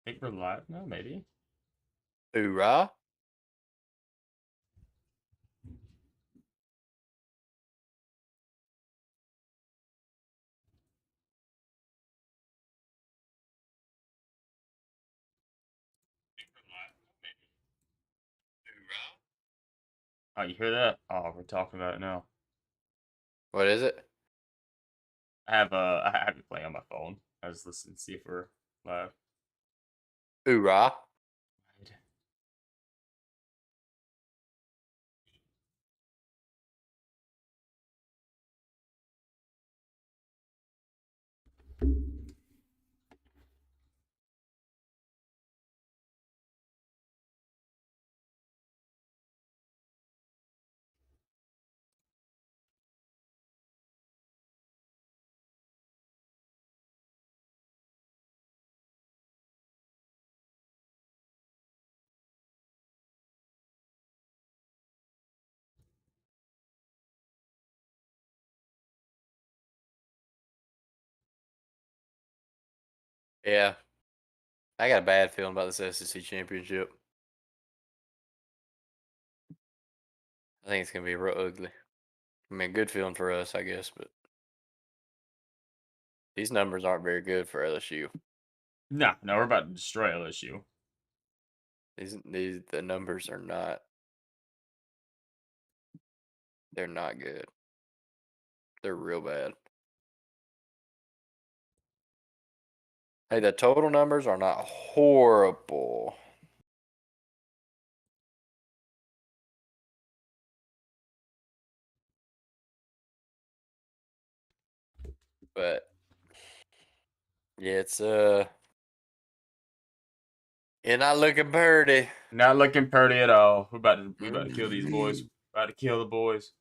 Think we're live now, maybe. Hoorah. Oh, you hear that? Oh, we're talking about it now. What is it? I have it playing on my phone. I was listening to see if we're live. Hoorah. Yeah. I got a bad feeling about this SEC championship. I think it's going to be real ugly. I mean, good feeling for us, I guess, but these numbers aren't very good for LSU. No, we're about to destroy LSU. The numbers are not. They're not good. They're real bad. Hey, the total numbers are not horrible. But yeah, it's you're not looking pretty. Not looking pretty at all. We about to kill these boys. About to kill the boys.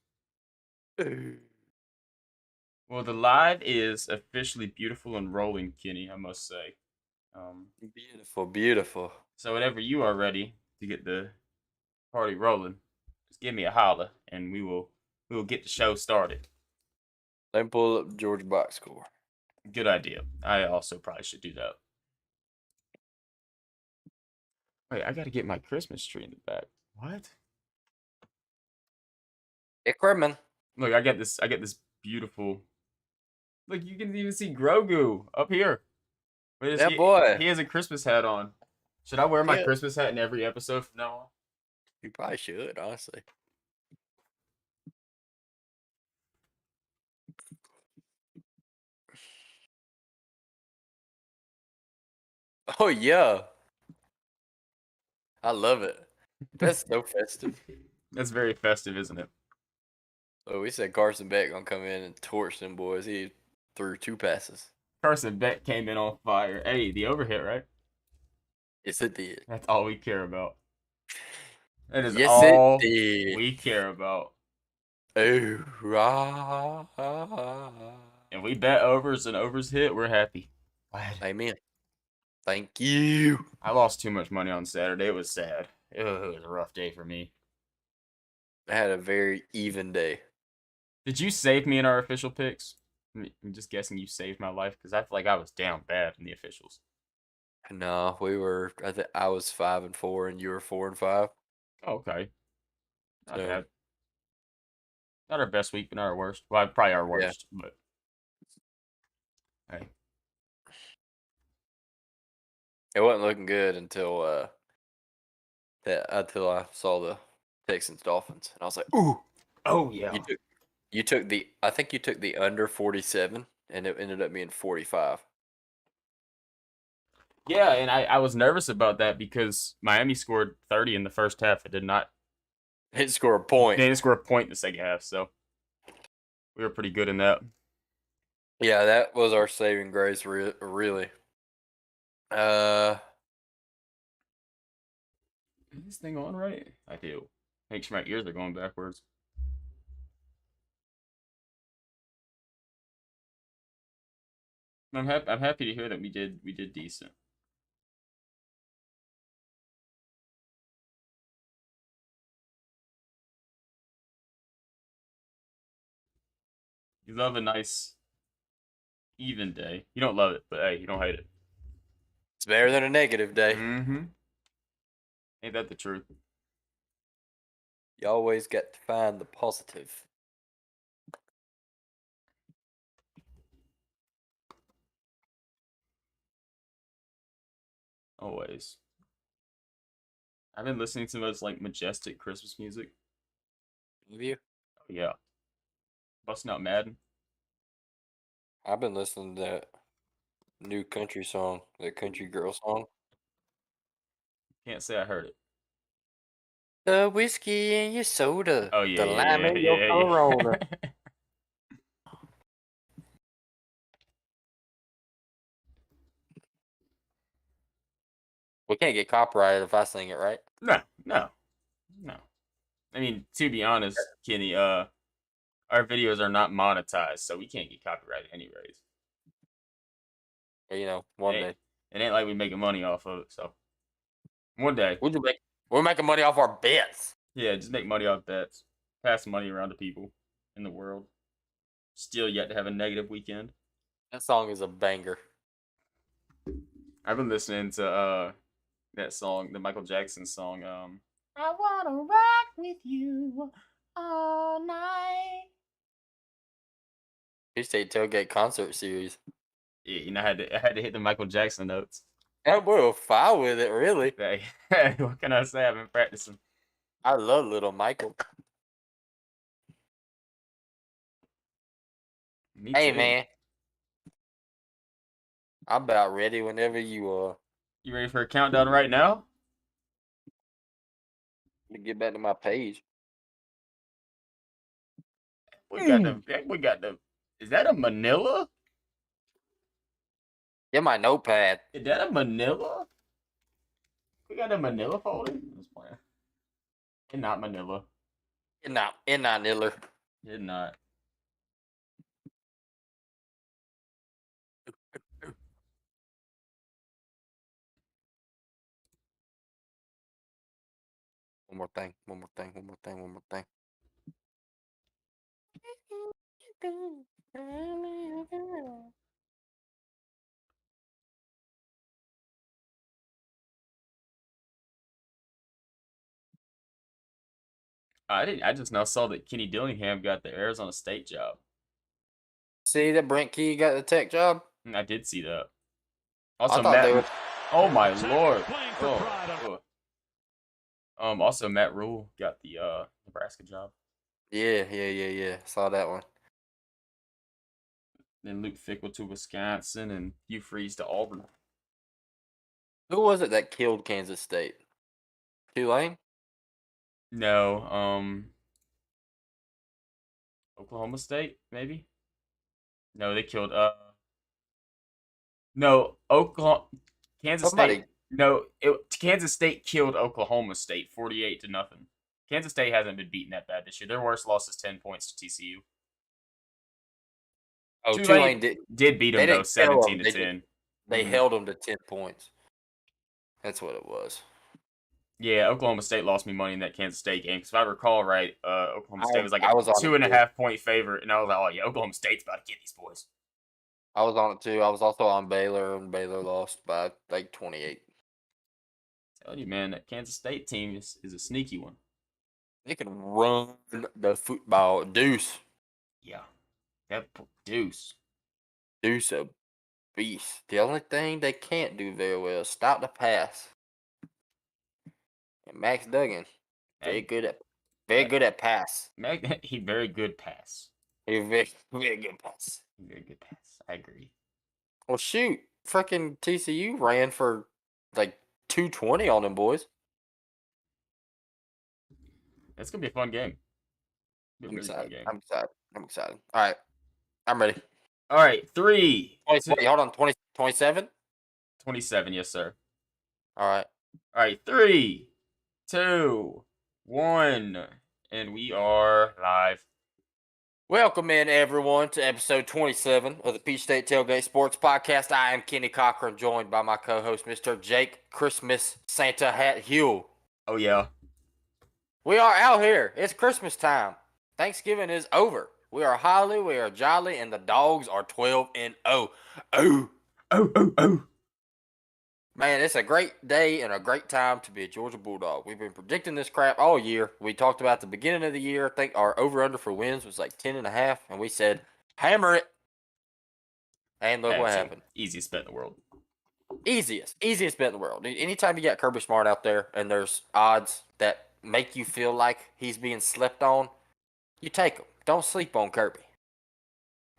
Well, the live is officially beautiful and rolling, Kenny. I must say. Beautiful, beautiful. So whenever you are ready to get the party rolling, just give me a holler, and we will get the show started. Let me pull up Georgia box score. Good idea. I also probably should do that. Wait, I gotta get my Christmas tree in the back. What? Ickerman. Look, I get this. I get this beautiful. Look, you can even see Grogu up here. Yeah, boy. He has a Christmas hat on. Should I wear my Yeah. Christmas hat in every episode from now on? You probably should, honestly. Oh yeah, I love it. That's so festive. That's very festive, isn't it? Oh, we said Carson Beck gonna come in and torch them boys. He threw 2 passes. Carson Beck came in on fire. Hey, the overhit, right? Yes, it did. That's all we care about. That is Yes, it all did. we care about. Oh, rah. If we bet overs and overs hit, we're happy. Amen. Thank you. I lost too much money on Saturday. It was sad. It was a rough day for me. I had a very even day. Did you save me in our official picks? I'm just guessing you saved my life because I feel like I was down bad in the officials. No, we were. I think I was 5-4, and you were 4-5. Okay, not So bad. Not our best week, but not our worst. Well, probably our yeah, worst, but hey. it wasn't looking good until I saw the Texans Dolphins, and I was like, ooh. Oh You yeah. took you took the I think you took the under 47, and it ended up being 45. Yeah, and I was nervous about that because Miami scored 30 in the first half. It did not. Hit score a They point. didn't score a point in the second half, so we were pretty good in that. Yeah, that was our saving grace, really. Uh, Is this thing on right? I do. Make sure my ears are going backwards. I'm happy to hear that we did decent. You love a nice even day. You don't love it, but hey, you don't hate it. It's better than a negative day. Mm-hmm. Ain't that the truth? You always got to find the positive. Always. I've been listening to most like majestic Christmas music. Have you? Oh, yeah. Busting out Madden. I've been listening to that new country song, that country girl song. Can't say I heard it. The whiskey in your soda, Oh yeah, the yeah, lime yeah, in your yeah, Corona. yeah. We can't get copyrighted if I sing it, right? No, no, no. I mean, to be honest, Kenny, our videos are not monetized, so we can't get copyrighted anyways. You know, It one ain't, day. it ain't like we making money off of it. So one day, We're making money off our bets. yeah, just make money off bets, pass money around to people in the world. Still yet to have a negative weekend. That song is a banger. I've been listening to that song, the Michael Jackson song. I wanna rock with you all night. P-State Tailgate concert series. Yeah, you know, I had to hit the Michael Jackson notes. That boy will foul with it, really. Hey, what can I say? I've been practicing. I love little Michael. Me Hey, too. man. I'm about ready whenever you are. You ready for a countdown right now? Let me get back to my page. We got them. We got them. Is that a Manila? Get my notepad. Is that a Manila? We got a Manila folder. Let's play. It's not Manila. It's not Niller. It's not. One more thing. One more thing. One more thing. One more thing. I didn't. I just now saw that Kenny Dillingham got the Arizona State job. See that Brent Key got the tech job? I did see that. I Also, thought they Matt. were. Oh my lord. Also Matt Rule got the Nebraska job. Yeah. Saw that one. Then Luke Fickle to Wisconsin and Hugh Freeze to Auburn. Who was it that killed Kansas State? Tulane? No, Oklahoma State maybe. No, they killed. No, Oklahoma, Kansas Somebody. State. No, Kansas State killed Oklahoma State 48-0. Kansas State hasn't been beaten that bad this year. Their worst loss is 10 points to TCU. Oh, Tulane Tulane did beat They them though, didn't kill 17 them. to 10. They Mhm. held them to 10 points. That's what it was. Yeah, Oklahoma State lost me money in that Kansas State game because if I recall right, Oklahoma State was like a I was on two and a it too. half point favorite, and I was like, oh yeah, Oklahoma State's about to get these boys. I was on it too. I was also on Baylor, and Baylor lost by like 28. Tell you, man, that Kansas State team is a sneaky one. They can run the football. Deuce Yeah, that Deuce. a beast. The only thing they can't do very well is stop the pass. And Max Duggan, very Hey, good at Mac, pass. he very good pass. He's very good pass. Very good pass. I agree. Well, shoot, freaking TCU ran for like 220 on them boys. It's gonna be a fun game. Be a I'm really fun excited. game. I'm excited. I'm excited. All right, I'm ready. All right, 3, 20, 2, wait, hold on. 27? 27. Yes, sir. All right. All right, 3, 2, 1, and we are live. Welcome in, everyone, to episode 27 of the Peach State Tailgate Sports Podcast. I am Kenny Cochran, joined by my co-host, Mr. Jake Christmas Santa Hat Huel. Oh yeah. We are out here. It's Christmas time. Thanksgiving is over. We are holly, we are jolly, and the dogs are 12-0. Oh. Oh. Man, it's a great day and a great time to be a Georgia Bulldog. We've been predicting this crap all year. We talked about the beginning of the year. I think our over-under for wins was like 10.5, and we said, hammer it. And look Had what to. happened. Easiest bet in the world. Easiest bet in the world. Anytime you got Kirby Smart out there and there's odds that make you feel like he's being slept on, you take them. Don't sleep on Kirby.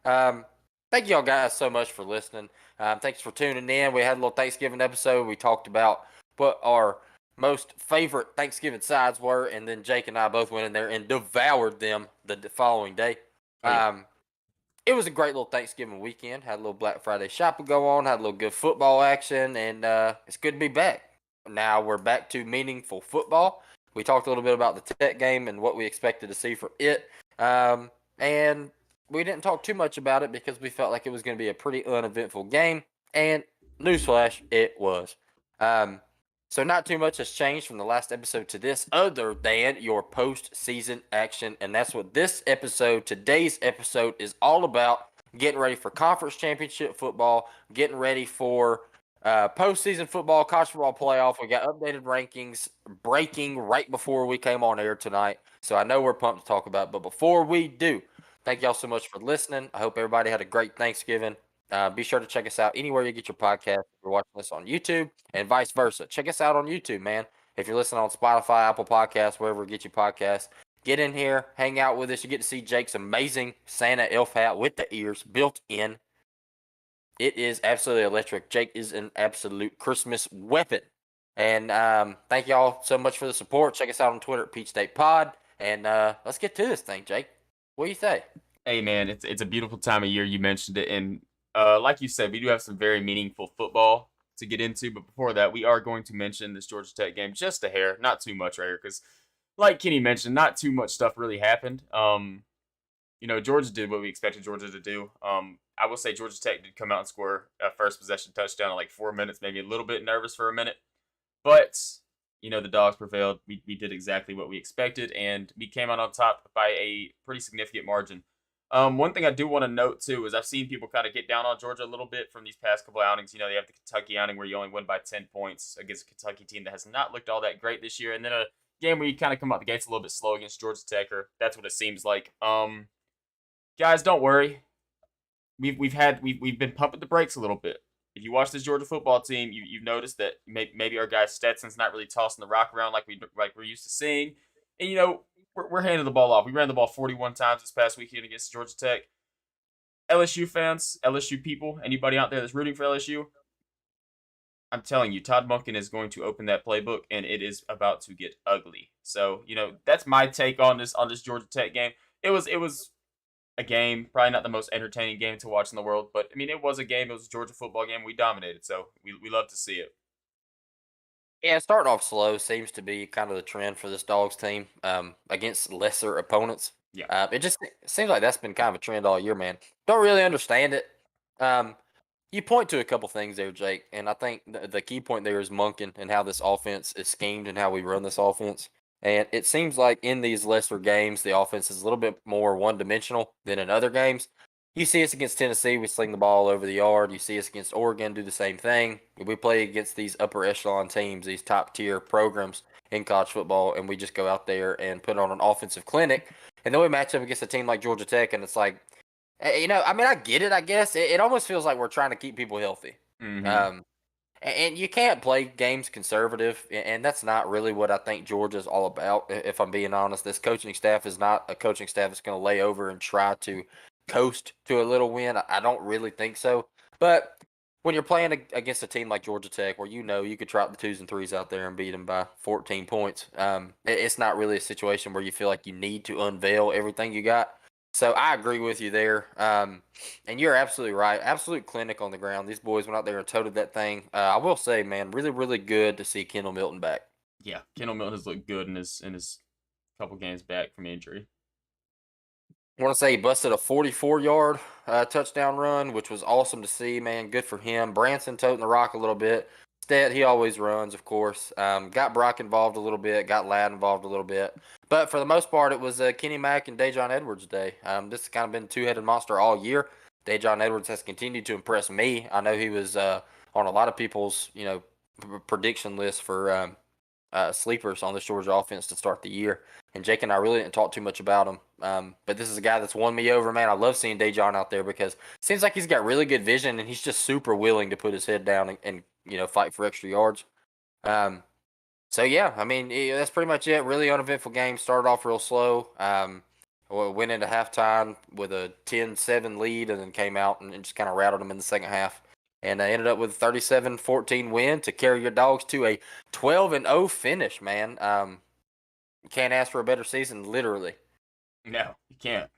Um, Thank y'all guys so much for listening. Thanks for tuning in. We had a little Thanksgiving episode. We talked about what our most favorite Thanksgiving sides were, and then Jake and I both went in there and devoured them the following day. Oh, yeah. It was a great little Thanksgiving weekend. Had a little Black Friday shopping go on. Had a little good football action, and it's good to be back. Now we're back to meaningful football. We talked a little bit about the Tech game and what we expected to see from it, and we didn't talk too much about it because we felt like it was going to be a pretty uneventful game. And newsflash, it was. Um, so not too much has changed from the last episode to this, other than your post-season action, and that's what today's episode, is all about. Getting ready for conference championship football, getting ready for postseason football, college football playoff. We got updated rankings breaking right before we came on air tonight, so I know we're pumped to talk about it. But before we do, thank y'all so much for listening. I hope everybody had a great Thanksgiving. Be sure to check us out anywhere you get your podcast. If you're watching this on YouTube, and vice versa. Check us out on YouTube, man. If you're listening on Spotify, Apple Podcasts, wherever you get your podcasts, get in here, hang out with us. You get to see Jake's amazing Santa elf hat with the ears built in. It is absolutely electric. Jake is an absolute Christmas weapon. And thank y'all so much for the support. Check us out on Twitter at Peach State Pod. And let's get to this thing, Jake. What do you say? Hey, man, it's a beautiful time of year. You mentioned it. And like you said, we do have some very meaningful football to get into. But before that, we are going to mention this Georgia Tech game just a hair. Not too much right here because, like Kenny mentioned, not too much stuff really happened. Georgia did what we expected Georgia to do. I will say Georgia Tech did come out and score a first possession touchdown in like 4 minutes, maybe a little bit nervous for a minute. But, the Dogs prevailed. We did exactly what we expected, and we came out on top by a pretty significant margin. One thing I do want to note, too, is I've seen people kind of get down on Georgia a little bit from these past couple outings. They have the Kentucky outing where you only win by 10 points against a Kentucky team that has not looked all that great this year, and then a game where you kind of come out the gates a little bit slow against Georgia Tech, or that's what it seems like. Guys, don't worry. We've been pumping the brakes a little bit. If you watch this Georgia football team, you've noticed that maybe our guy Stetson's not really tossing the rock around like we're used to seeing, and we're handing the ball off. We ran the ball 41 times this past weekend against Georgia Tech. LSU fans, LSU people, anybody out there that's rooting for LSU, I'm telling you, Todd Monken is going to open that playbook, and it is about to get ugly. So that's my take on this Georgia Tech game. It was a game, probably not the most entertaining game to watch in the world, but I mean, it was a game. It was a Georgia football game. We dominated, so we love to see it. Yeah, starting off slow seems to be kind of the trend for this Dogs team against lesser opponents. Yeah. It just seems like that's been kind of a trend all year, man. Don't really understand it. Um, you point to a couple things there, Jake, and I think the key point there is Monken and how this offense is schemed and how we run this offense. And it seems like in these lesser games, the offense is a little bit more one-dimensional than in other games. You see us against Tennessee, we sling the ball over the yard. You see us against Oregon, do the same thing. We play against these upper echelon teams, these top tier programs in college football, and we just go out there and put on an offensive clinic. And then we match up against a team like Georgia Tech, and it's like, I mean, I get it, I guess. It almost feels like we're trying to keep people healthy. Mm-hmm. And you can't play games conservative, and that's not really what I think Georgia's all about. If I'm being honest, this coaching staff is not a coaching staff that's going to lay over and try to coast to a little win. I don't really think so. But when you're playing against a team like Georgia Tech, where you could trot the twos and threes out there and beat them by 14 points, it's not really a situation where you feel like you need to unveil everything you got. So I agree with you there. And you're absolutely right. Absolute clinic on the ground. These boys went out there and toted that thing. I will say, man, really, really good to see Kendall Milton back. Yeah, Kendall Milton has looked good in his couple games back from injury. I want to say he busted a 44-yard touchdown run, which was awesome to see, man. Good for him. Branson toting the rock a little bit. Stet, he always runs, of course. Got Brock involved a little bit. Got Ladd involved a little bit. But for the most part, it was Kenny Mack and Dejon Edwards' day. This has kind of been a two-headed monster all year. Dejon Edwards has continued to impress me. I know he was on a lot of people's, prediction list for sleepers on this Georgia offense to start the year. And Jake and I really didn't talk too much about him. But this is a guy that's won me over, man. I love seeing Dejon out there because it seems like he's got really good vision and he's just super willing to put his head down and fight for extra yards. Um, so yeah, I mean that's pretty much it. Really uneventful game. Started off real slow. Went into halftime with a 10-7 lead and then came out and just kind of rattled them in the second half. And ended up with a 37-14 win to carry your dogs to a 12-0 finish, man. You can't ask for a better season, literally. No, you can't.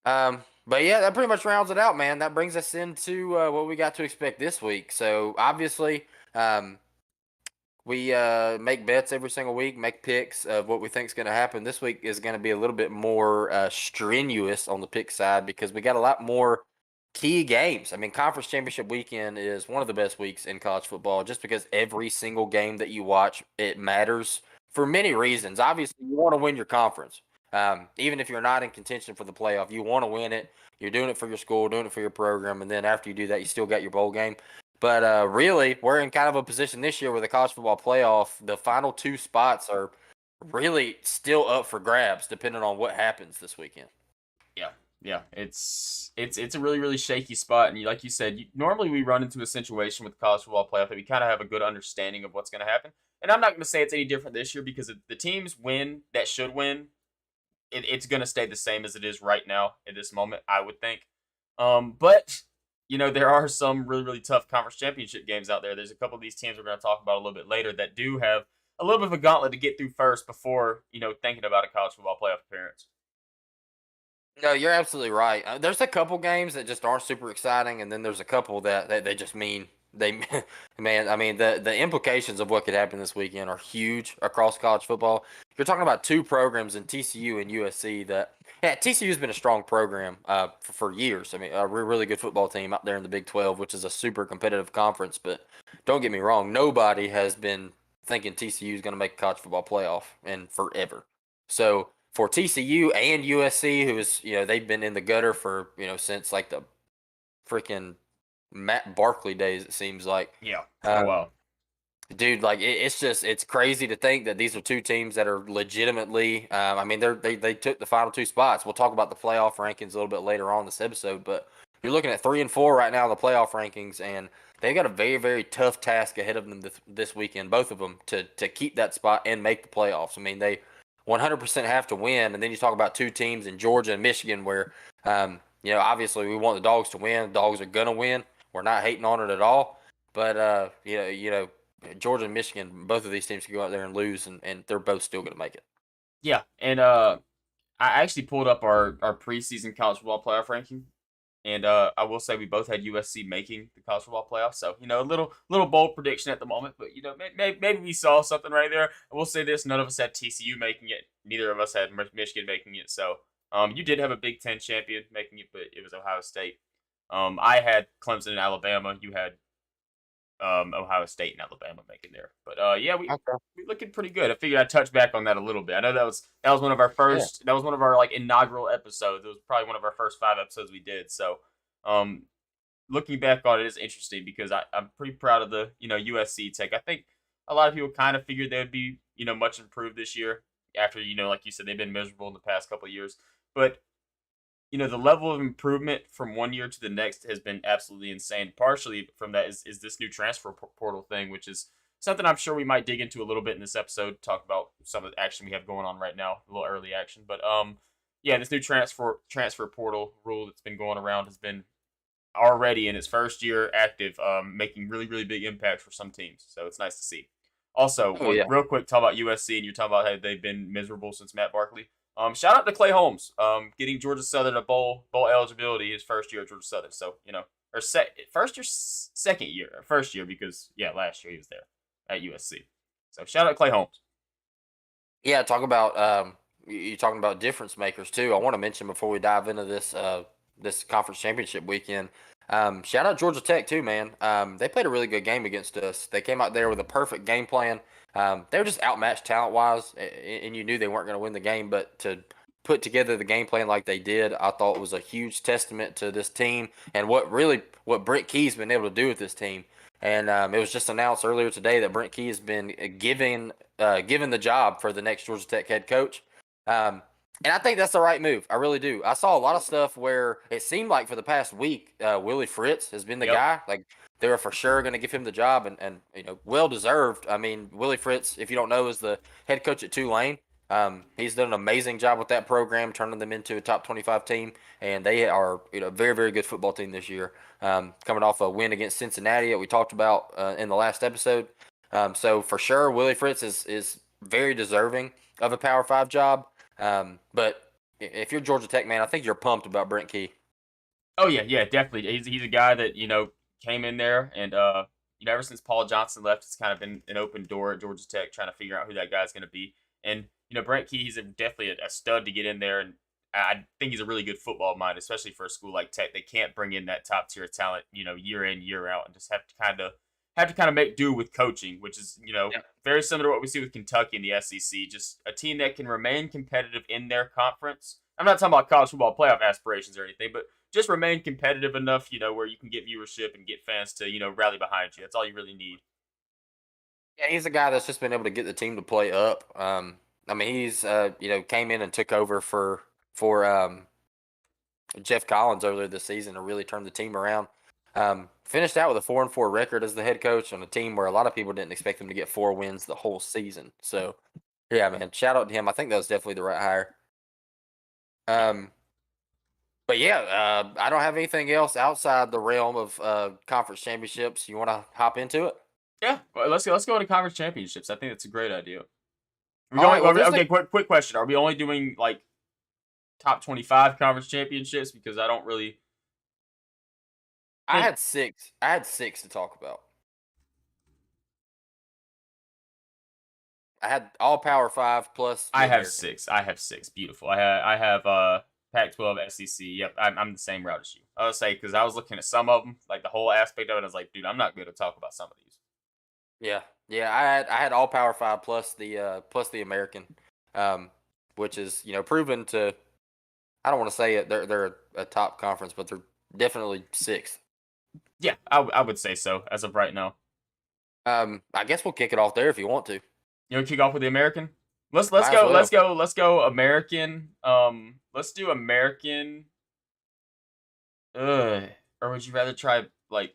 But yeah, that pretty much rounds it out, man. That brings us into what we got to expect this week. So obviously, we make bets every single week, make picks of what we think is going to happen. This week is going to be a little bit more strenuous on the pick side because we got a lot more key games. I mean, conference championship weekend is one of the best weeks in college football just because every single game that you watch, it matters for many reasons. Obviously, you want to win your conference. Even if you're not in contention for the playoff, you want to win it. You're doing it for your school, doing it for your program, and then after you do that, you still got your bowl game. But really, we're in kind of a position this year with the college football playoff. The final two spots are really still up for grabs, depending on what happens this weekend. Yeah, yeah. It's a really really shaky spot, and like you said, normally we run into a situation with the college football playoff that we kind of have a good understanding of what's going to happen. And I'm not going to say it's any different this year because if the teams win that should win, it's going to stay the same as it is right now at this moment, I would think. But there are some really really tough conference championship games out there. There's a couple of these teams we're going to talk about a little bit later that do have a little bit of a gauntlet to get through first before thinking about a college football playoff appearance. No, you're absolutely right. There's a couple games that just aren't super exciting, and then there's a couple that they just mean they, man. I mean, the implications of what could happen this weekend are huge across college football. You're talking about two programs in TCU and USC that, yeah, TCU's been a strong program for years. I mean, a really good football team out there in the Big 12, which is a super competitive conference. But don't get me wrong, nobody has been thinking TCU is going to make a college football playoff in forever. So for TCU and USC, who is they've been in the gutter for since like the freaking Matt Barkley days. It seems like, Yeah, it's been a while. dude. Like it's crazy to think that these are two teams that are legitimately. I mean, they took the final two spots. We'll talk about the playoff rankings a little bit later on in this episode, but you're looking at 3 and 4 right now in the playoff rankings, and they've got a very very tough task ahead of them this weekend. Both of them to keep that spot and make the playoffs. I mean, they 100% have to win. And then you talk about two teams in Georgia and Michigan where, obviously we want the Dogs to win. The Dogs are going to win. We're not hating on it at all. But, Georgia and Michigan, both of these teams can go out there and lose, and they're both still going to make it. Yeah, and I actually pulled up our preseason college football playoff ranking, and I will say we both had USC making the college football playoff. So a little bold prediction at the moment, but maybe we saw something right there. I will say this: none of us had TCU making it. Neither of us had Michigan making it. So you did have a Big Ten champion making it, but it was Ohio State. I had Clemson and Alabama. You had Ohio State and Alabama making there. But yeah, we looking pretty good. I figured I'd touch back on that a little bit. I know that was one of our first. Yeah. That was one of our like inaugural episodes. It was probably one of our first 5 episodes we did. So, looking back on it is interesting because I'm pretty proud of the USC take. I think a lot of people kind of figured they would be much improved this year after like you said they've been miserable in the past couple of years, but the level of improvement from one year to the next has been absolutely insane. Partially from that is this new transfer portal thing, which is something I'm sure we might dig into a little bit in this episode, talk about some of the action we have going on right now, a little early action. But yeah, this new transfer portal rule that's been going around has been already in its first year active, making really, really big impact for some teams. So it's nice to see. Also, real quick, talk about USC, and you're talking about how they've been miserable since Matt Barkley. Shout out to Clay Holmes, getting Georgia Southern a bowl eligibility his first year at Georgia Southern. So or first year because last year he was there at USC. So shout out Clay Holmes. Yeah, talk about you're talking about difference makers too. I want to mention before we dive into this conference championship weekend. Shout out Georgia Tech too, man. They played a really good game against us. They came out there with a perfect game plan. They were just outmatched talent-wise, and you knew they weren't going to win the game. But to put together the game plan like they did, I thought was a huge testament to this team and what Brent Key's been able to do with this team. And it was just announced earlier today that Brent Key has been given the job for the next Georgia Tech head coach. Um, and I think that's the right move. I really do. I saw a lot of stuff where it seemed like for the past week, Willie Fritz has been the Yep. guy. Like they were for sure going to give him the job, and well deserved. I mean, Willie Fritz, if you don't know, is the head coach at Tulane. He's done an amazing job with that program, turning them into a top 25 team, and they are very very good football team this year. Coming off a win against Cincinnati that we talked about in the last episode. So for sure, Willie Fritz is very deserving of a Power Five job. But if you're Georgia Tech, man, I think you're pumped about Brent Key. Oh yeah, yeah, definitely. He's a guy that came in there, and ever since Paul Johnson left, it's kind of been an open door at Georgia Tech, trying to figure out who that guy's going to be. And Brent Key, he's definitely a stud to get in there, and I think he's a really good football mind, especially for a school like Tech. They can't bring in that top tier talent, year in year out, and just have to kind of make do with coaching, which is Yeah. very similar to what we see with Kentucky in the SEC. Just a team that can remain competitive in their conference. I'm not talking about college football playoff aspirations or anything, but just remain competitive enough, where you can get viewership and get fans to, rally behind you. That's all you really need. Yeah, he's a guy that's just been able to get the team to play up. I mean, he's came in and took over for Jeff Collins earlier this season and really turned the team around. Finished out with a 4-4 record as the head coach on a team where a lot of people didn't expect him to get 4 wins the whole season. So, yeah, man, shout out to him. I think that was definitely the right hire. Yeah. Um, but yeah, I don't have anything else outside the realm of conference championships. You want to hop into it? Yeah. Well, let's go into conference championships. I think that's a great idea. Are we All right. going? Well, there's Okay. Quick question. Are we only doing like top 25 conference championships? Because I don't really I think had six. I had six to talk about. I had all Power Five plus the I have American. six. I have six. Beautiful. I have Pac-12, SEC. Yep, I'm the same route as you. I would say because I was looking at some of them, like the whole aspect of it. I was like, dude, I'm not good to talk about some of these. Yeah, yeah. I had all Power Five plus the American, um, which is proven to. I don't want to say it. They're a top conference, but they're definitely sixth. Yeah, I would say so as of right now. I guess we'll kick it off there if you want to. Kick off with the American. Let's Might as go. well. Let's go American. Let's do American. Or would you rather try like?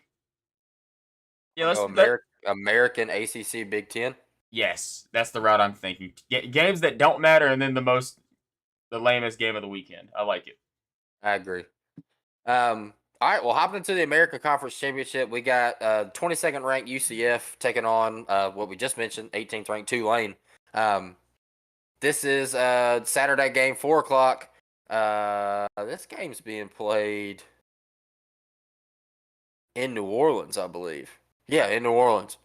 Yeah, We'll let's go let. American ACC Big Ten. Yes, that's the route I'm thinking. Games that don't matter, and then the lamest game of the weekend. I like it. I agree. All right, well, hopping into the American Conference Championship, we got 22nd ranked UCF taking on what we just mentioned, 18th ranked Tulane. This is Saturday game, 4 o'clock. This game's being played in New Orleans, I believe. Yeah, in New Orleans.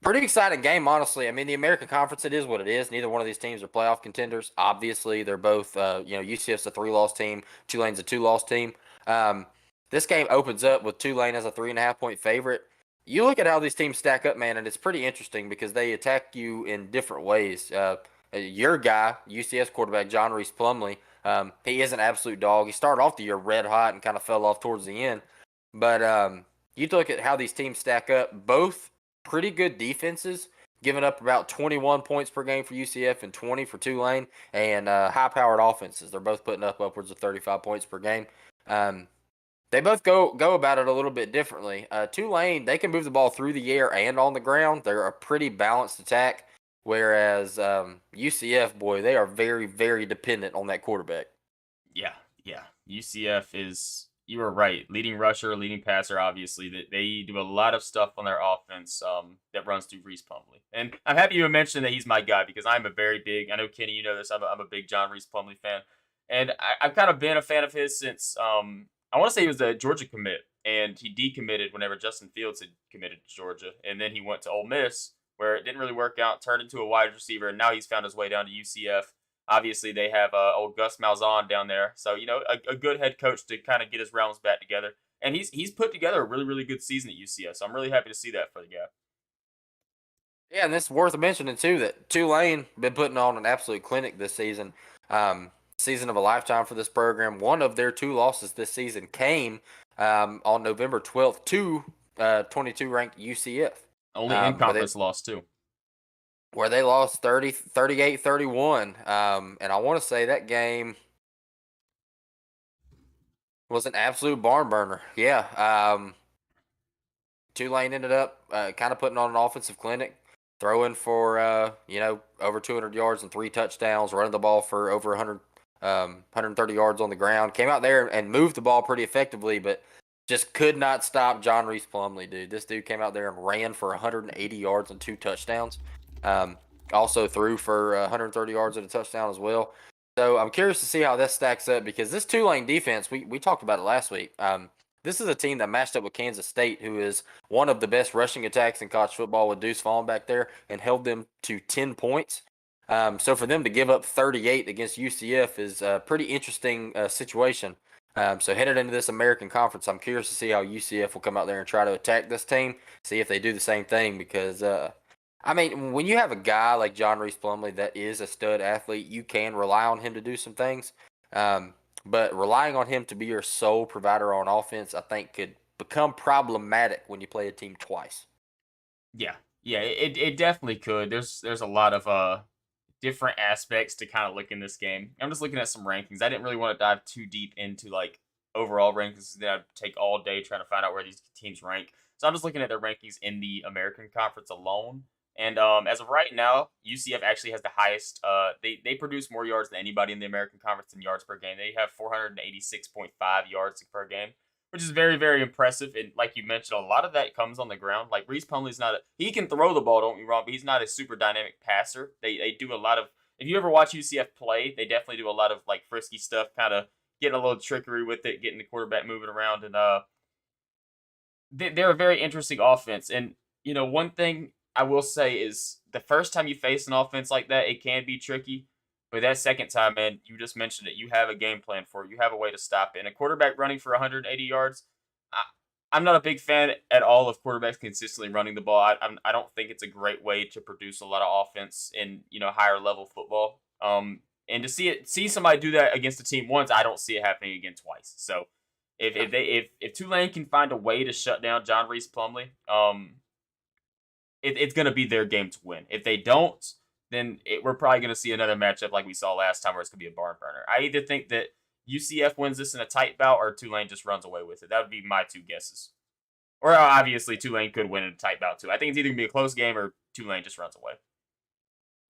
Pretty exciting game, honestly. I mean, the American Conference, it is what it is. Neither one of these teams are playoff contenders. Obviously, they're both, UCF's a 3-loss team, Tulane's a 2-loss team. This game opens up with Tulane as a 3.5-point favorite. You look at how these teams stack up, man, and it's pretty interesting because they attack you in different ways. Your guy, UCF's quarterback, John Reese Plumlee, he is an absolute dog. He started off the year red hot and kind of fell off towards the end. But you look at how these teams stack up, both pretty good defenses, giving up about 21 points per game for UCF and 20 for Tulane, and high-powered offenses. They're both putting up upwards of 35 points per game. They both go about it a little bit differently. Tulane, they can move the ball through the air and on the ground. They're a pretty balanced attack, whereas UCF, boy, they are very, very dependent on that quarterback. Yeah, yeah. UCF is. You were right. Leading rusher, leading passer. Obviously, that they do a lot of stuff on their offense that runs through Reese Plumlee. And I'm happy you mentioned that he's my guy because I'm a very big. I know Kenny, you know this. I'm a big John Reese Plumlee fan, and I've kind of been a fan of his since I want to say he was a Georgia commit, and he decommitted whenever Justin Fields had committed to Georgia, and then he went to Ole Miss where it didn't really work out. Turned into a wide receiver, and now he's found his way down to UCF. Obviously, they have old Gus Malzahn down there, so a good head coach to kind of get his realms back together. And he's put together a really really good season at UCF, so I'm really happy to see that for the guy. Yeah, and it's worth mentioning too that Tulane been putting on an absolute clinic this season. Season of a lifetime for this program. One of their 2 losses this season came on November 12th to 22 ranked UCF, Only in where they conference loss too. lost 38-31. And I want to say that game was an absolute barn burner. Yeah. Tulane ended up kind of putting on an offensive clinic, throwing for over 200 yards and 3 touchdowns, running the ball for over 130 yards on the ground. Came out there and moved the ball pretty effectively, but just could not stop John Reese Plumlee, dude. This dude came out there and ran for 180 yards and 2 touchdowns. Um, Also threw for 130 yards and a touchdown as well. So I'm curious to see how this stacks up because this Tulane defense, we talked about it last week. This is a team that matched up with Kansas State, who is one of the best rushing attacks in college football with Deuce Vaughn back there, and held them to 10 points. So for them to give up 38 against UCF is a pretty interesting situation. So headed into this American Conference, I'm curious to see how UCF will come out there and try to attack this team, see if they do the same thing because I mean, when you have a guy like John Reese Plumlee that is a stud athlete, you can rely on him to do some things. Um, but relying on him to be your sole provider on offense, I think, could become problematic when you play a team twice. Yeah, yeah, it definitely could. There's a lot of different aspects to kind of look in this game. I'm just looking at some rankings. I didn't really want to dive too deep into like overall rankings. That I'd take all day trying to find out where these teams rank. So I'm just looking at their rankings in the American Conference alone. And as of right now, UCF actually has the highest. They produce more yards than anybody in the American Conference in yards per game. They have 486.5 yards per game, which is very, very impressive. And like you mentioned, a lot of that comes on the ground. Like Reese Plumlee's not he can throw the ball, don't get me wrong, but he's not a super dynamic passer. They do a lot of if you ever watch UCF play, they definitely do a lot of like frisky stuff, kind of getting a little trickery with it, getting the quarterback moving around, and they're a very interesting offense. And one thing I will say is the first time you face an offense like that, it can be tricky. But that second time, man, you just mentioned it. You have a game plan for it. You have a way to stop it. And a quarterback running for 180 yards, I, I'm not a big fan at all of quarterbacks consistently running the ball. I don't think it's a great way to produce a lot of offense in higher level football. And to see somebody do that against a team once, I don't see it happening again twice. So if Tulane can find a way to shut down John Reese Plumlee, it's going to be their game to win. If they don't, then we're probably going to see another matchup like we saw last time where it's going to be a barn burner. I either think that UCF wins this in a tight bout or Tulane just runs away with it. That would be my two guesses. Or obviously Tulane could win in a tight bout too. I think it's either going to be a close game or Tulane just runs away.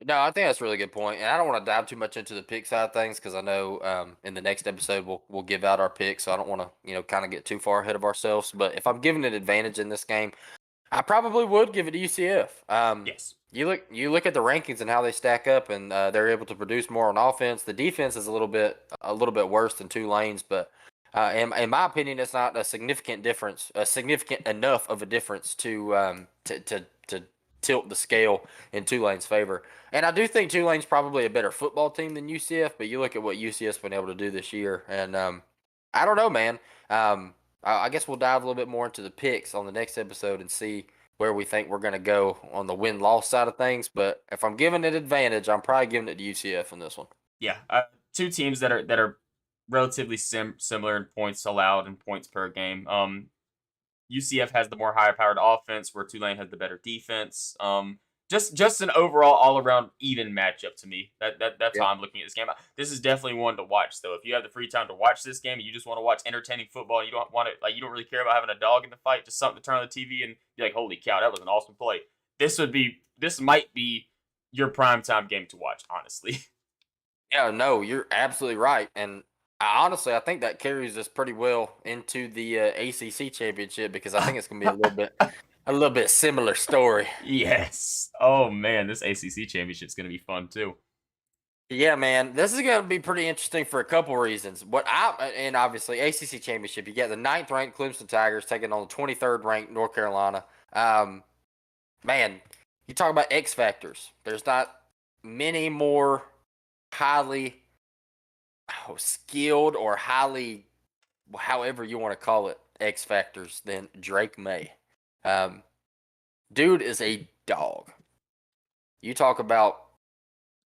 No, I think that's a really good point, and I don't want to dive too much into the pick side of things because I know in the next episode we'll give out our picks. So I don't want to kind of get too far ahead of ourselves. But if I'm giving an advantage in this game, I probably would give it to UCF. Yes. You look at the rankings and how they stack up, and they're able to produce more on offense. The defense is a little bit worse than Tulane's, but in my opinion, it's not a significant difference, a significant enough of a difference to tilt the scale in Tulane's favor. And I do think Tulane's probably a better football team than UCF, but you look at what UCF's been able to do this year, and I don't know, man. I guess we'll dive a little bit more into the picks on the next episode and see where we think we're going to go on the win-loss side of things. But if I'm giving it advantage, I'm probably giving it to UCF in this one. Yeah. Two teams that are relatively similar in points allowed and points per game. UCF has the more higher powered offense, where Tulane has the better defense. Just an overall all around even matchup to me. That's how Yeah. I'm looking at this game. This is definitely one to watch though. If you have the free time to watch this game, and you just want to watch entertaining football, you don't want to you don't really care about having a dog in the fight, just something to turn on the TV and be like, holy cow, that was an awesome play. This might be your prime time game to watch, honestly. Yeah, no, you're absolutely right. And honestly, I think that carries us pretty well into the ACC championship because I think it's going to be a little bit similar story. Yes. Oh man, this ACC championship is gonna be fun too. Yeah, man, this is going to be pretty interesting for a couple reasons. And obviously ACC championship, you got the ninth ranked Clemson Tigers taking on the 23rd ranked North Carolina. Um, Man, you talk about X factors. There's not many more highly skilled or highly, however you want to call it, X factors than Drake May. Um, Dude is a dog. You talk about,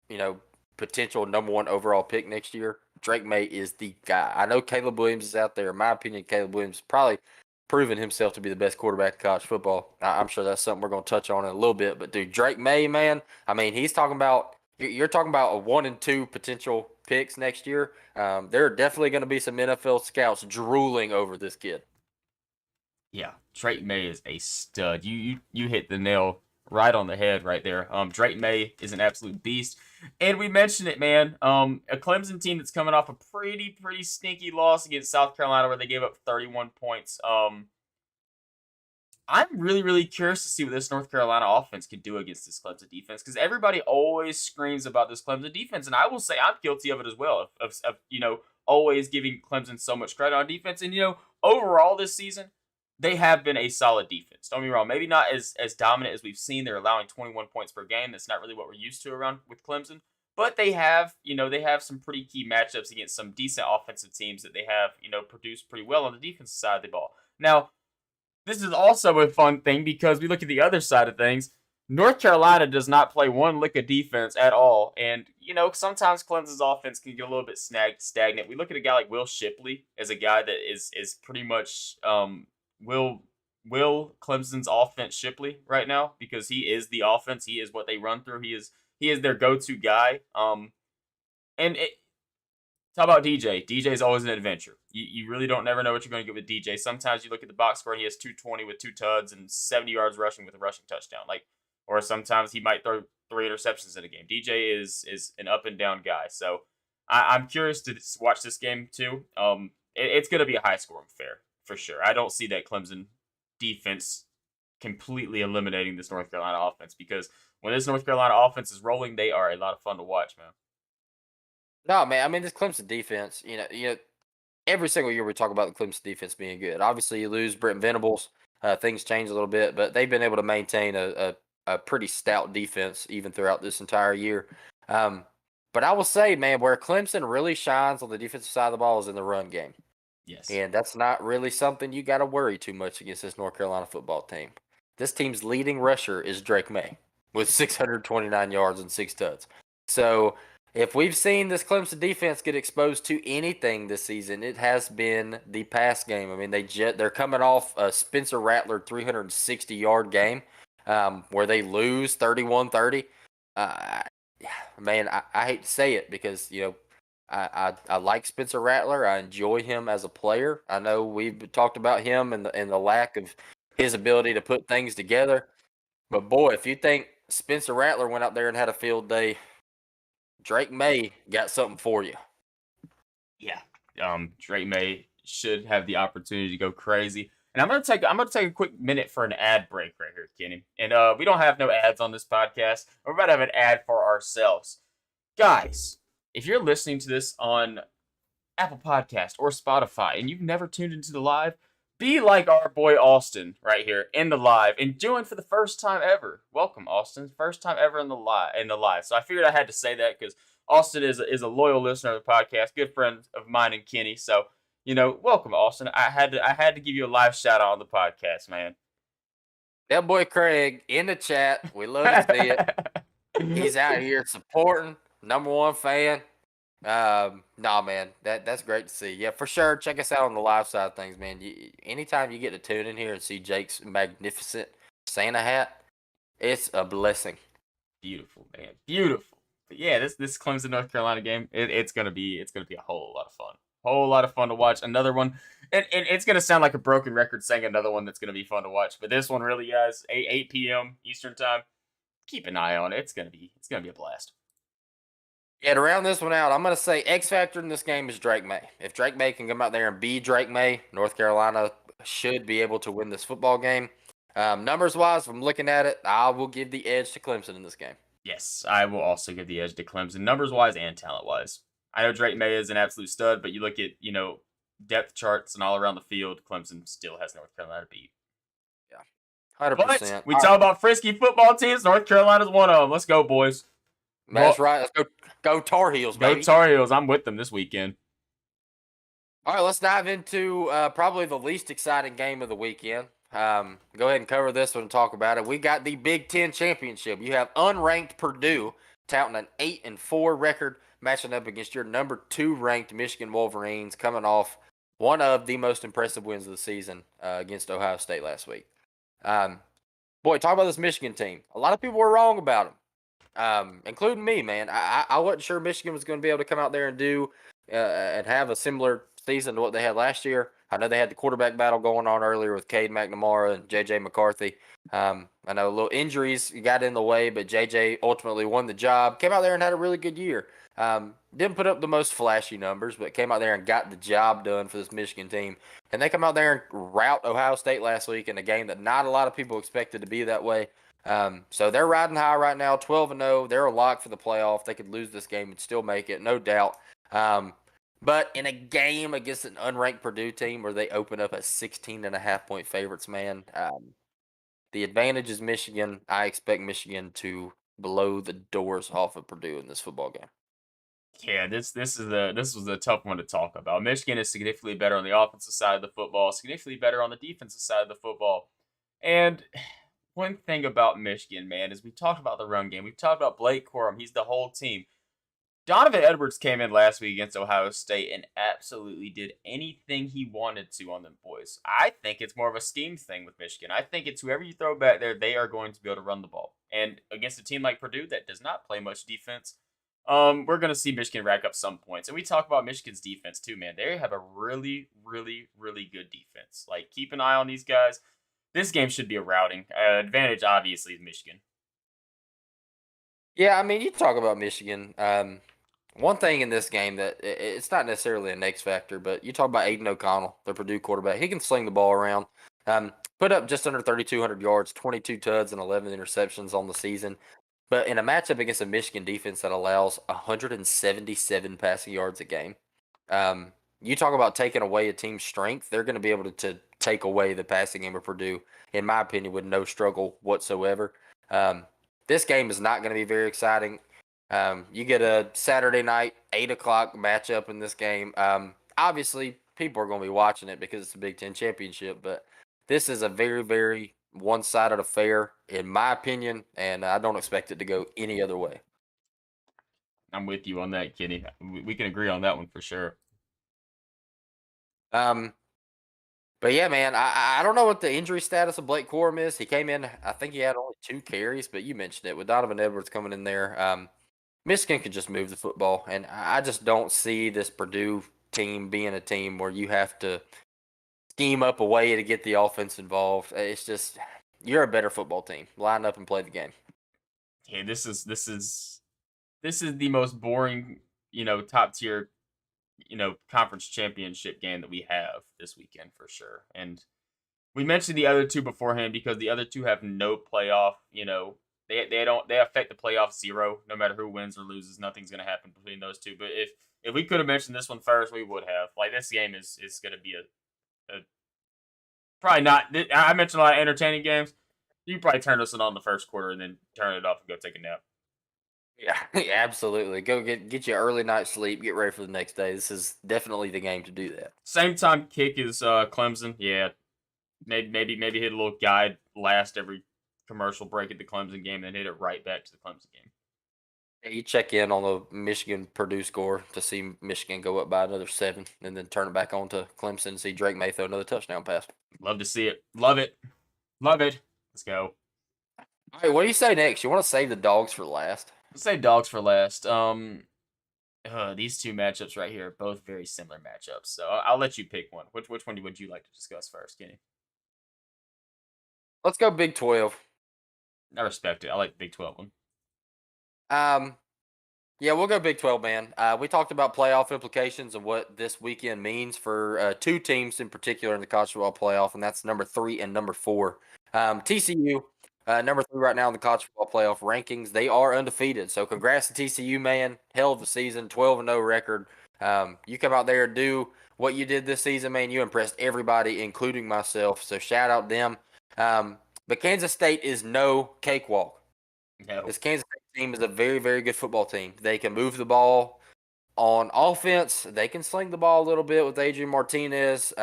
you know, potential number one overall pick next year. Drake May is the guy. I know Caleb Williams is out there. In my opinion, Caleb Williams is probably proven himself to be the best quarterback in college football. I'm sure that's something we're going to touch on in a little bit. But dude, Drake May, man, I mean, he's talking about you're talking about a 1 and 2 potential picks next year. There are definitely going to be some NFL scouts drooling over this kid. Yeah, Drake May is a stud. You hit the nail right on the head right there. Drake May is an absolute beast, and we mentioned it, man. A Clemson team that's coming off a pretty stinky loss against South Carolina where they gave up 31 points. I'm really curious to see what this North Carolina offense can do against this Clemson defense because everybody always screams about this Clemson defense, and I will say I'm guilty of it as well. Of always giving Clemson so much credit on defense, and overall this season they have been a solid defense. Don't be wrong, maybe not as dominant as we've seen. They're allowing 21 points per game. That's not really what we're used to around with Clemson, but they have some pretty key matchups against some decent offensive teams that they have produced pretty well on the defensive side of the ball. Now this is also a fun thing because we look at the other side of things. North Carolina does not play one lick of defense at all. And, sometimes Clemson's offense can get a little bit stagnant. We look at a guy like Will Shipley as a guy that is pretty much Will Clemson's offense Shipley right now because he is the offense. He is what they run through. He is their go-to guy. And Talk about DJ. DJ is always an adventure. You really don't never know what you're going to get with DJ. Sometimes you look at the box score and he has 220 with 2 tuds and 70 yards rushing with a rushing touchdown. Or sometimes he might throw 3 interceptions in a game. DJ is an up and down guy. So I'm curious to watch this game too. It's going to be a high scoring affair for sure. I don't see that Clemson defense completely eliminating this North Carolina offense because when this North Carolina offense is rolling, they are a lot of fun to watch, man. No, man. I mean, this Clemson defense, every single year we talk about the Clemson defense being good. Obviously, you lose Brent Venables, things change a little bit, but they've been able to maintain a pretty stout defense even throughout this entire year. But I will say, man, where Clemson really shines on the defensive side of the ball is in the run game. Yes. And that's not really something you got to worry too much against this North Carolina football team. This team's leading rusher is Drake May with 629 yards and 6 tuds. So if we've seen this Clemson defense get exposed to anything this season, it has been the pass game. I mean, they're coming off a Spencer Rattler 360-yard game where they lose 31-30. Man, I hate to say it because, I like Spencer Rattler. I enjoy him as a player. I know we've talked about him and the lack of his ability to put things together. But boy, if you think Spencer Rattler went out there and had a field day, Drake May got something for you. Yeah. Drake May should have the opportunity to go crazy. And I'm gonna take a quick minute for an ad break right here, Kenny. And we don't have no ads on this podcast. We're about to have an ad for ourselves. Guys, if you're listening to this on Apple Podcast or Spotify and you've never tuned into the live, be like our boy Austin right here in the live and join for the first time ever. Welcome, Austin. First time ever in the live. So I figured I had to say that because Austin is a loyal listener of the podcast, good friend of mine and Kenny. So, welcome, Austin. I had to give you a live shout out on the podcast, man. That boy Craig in the chat. We love to see it. He's out here supporting, #1 fan. Nah, man, that's great to see. Yeah, for sure. Check us out on the live side of things, man. Anytime you get to tune in here and see Jake's magnificent Santa hat, it's a blessing. Beautiful, man. Beautiful. But yeah, this Clemson North Carolina game, it's gonna be a whole lot of fun. Whole lot of fun to watch. Another one, and it's gonna sound like a broken record saying another one that's gonna be fun to watch. But this one really, guys, 8 p.m. Eastern time. Keep an eye on it. It's gonna be a blast. Yeah, to round this one out, I'm going to say X factor in this game is Drake May. If Drake May can come out there and be Drake May, North Carolina should be able to win this football game. Numbers-wise, if I'm looking at it, I will give the edge to Clemson in this game. Yes, I will also give the edge to Clemson, numbers-wise and talent-wise. I know Drake May is an absolute stud, but you look at, depth charts and all around the field, Clemson still has North Carolina beat. Yeah, 100%. But we talk about frisky football teams. North Carolina's one of them. Let's go, boys. That's right. Let's go Tar Heels, baby. Go Tar Heels. I'm with them this weekend. All right, let's dive into probably the least exciting game of the weekend. Go ahead and cover this one and talk about it. We got the Big Ten Championship. You have unranked Purdue touting an 8-4 record, matching up against your number 2 ranked Michigan Wolverines, coming off one of the most impressive wins of the season against Ohio State last week. Um, boy, talk about this Michigan team. A lot of people were wrong about them, including me, man. I wasn't sure Michigan was going to be able to come out there and do and have a similar season to what they had last year. I know they had the quarterback battle going on earlier with Cade McNamara and J.J. McCarthy. I know little injuries got in the way, but J.J. ultimately won the job. Came out there and had a really good year. Didn't put up the most flashy numbers, but came out there and got the job done for this Michigan team. And they come out there and rout Ohio State last week in a game that not a lot of people expected to be that way. So they're riding high right now, 12-0. They're a lock for the playoff. They could lose this game and still make it, no doubt. But in a game against an unranked Purdue team where they open up as 16.5-point favorites, man, the advantage is Michigan. I expect Michigan to blow the doors off of Purdue in this football game. Yeah, this was a tough one to talk about. Michigan is significantly better on the offensive side of the football, significantly better on the defensive side of the football. And one thing about Michigan, man, is we talked about the run game. We've talked about Blake Corum. He's the whole team. Donovan Edwards came in last week against Ohio State and absolutely did anything he wanted to on them boys. I think it's more of a scheme thing with Michigan. I think it's whoever you throw back there, they are going to be able to run the ball. And against a team like Purdue that does not play much defense, we're going to see Michigan rack up some points. And we talk about Michigan's defense too, man. They have a really, really, really good defense. Like, keep an eye on these guys. This game should be a routing. Advantage, obviously, is Michigan. Yeah, I mean, you talk about Michigan. One thing in this game that it's not necessarily an X factor, but you talk about Aiden O'Connell, the Purdue quarterback. He can sling the ball around. Put up just under 3,200 yards, 22 tuds, and 11 interceptions on the season. But in a matchup against a Michigan defense that allows 177 passing yards a game, you talk about taking away a team's strength. They're going to be able to take away the passing game of Purdue, in my opinion, with no struggle whatsoever. Um, this game is not going to be very exciting. You get a Saturday night, 8 o'clock matchup in this game. Obviously, people are going to be watching it because it's a Big Ten championship, but this is a very, very one-sided affair, in my opinion, and I don't expect it to go any other way. I'm with you on that, Kenny. We can agree on that one for sure. Um, but yeah, man, I don't know what the injury status of Blake Corum is. He came in, I think he had only 2 carries, but you mentioned it with Donovan Edwards coming in there. Michigan could just move the football, and I just don't see this Purdue team being a team where you have to scheme up a way to get the offense involved. It's just you're a better football team. Line up and play the game. Hey, this is the most boring, top tier, conference championship game that we have this weekend for sure. And we mentioned the other two beforehand because the other two have no playoff. They affect the playoff zero. No matter who wins or loses, nothing's gonna happen between those two. But if we could have mentioned this one first, we would have. Like, this game is gonna be a probably not. I mentioned a lot of entertaining games. You can probably turn this one on the first quarter and then turn it off and go take a nap. Yeah, absolutely. Go get your early night sleep. Get ready for the next day. This is definitely the game to do that. Same time kick is Clemson. Yeah, maybe hit a little guide last every commercial break at the Clemson game, then hit it right back to the Clemson game. Yeah, you check in on the Michigan Purdue score to see Michigan go up by another 7, and then turn it back on to Clemson and see Drake May throw another touchdown pass. Love to see it. Love it. Love it. Let's go. All right, what do you say next? You want to save the dogs for last? Let's say dogs for last. These two matchups right here are both very similar matchups. So I'll let you pick one. Which one would you like to discuss first, Kenny? Let's go Big 12. I respect it. I like the Big 12 one. Um, Yeah, we'll go Big 12, man. We talked about playoff implications and what this weekend means for two teams in particular in the college football playoff, and that's number 3 and number 4. TCU, number 3 right now in the college football playoff rankings. They are undefeated, so congrats to TCU, man. Hell of a season, 12-0 record. You come out there and do what you did this season, man. You impressed everybody, including myself, so shout out them. But Kansas State is no cakewalk. No. This Kansas State team is a very, very good football team. They can move the ball on offense. They can sling the ball a little bit with Adrian Martinez.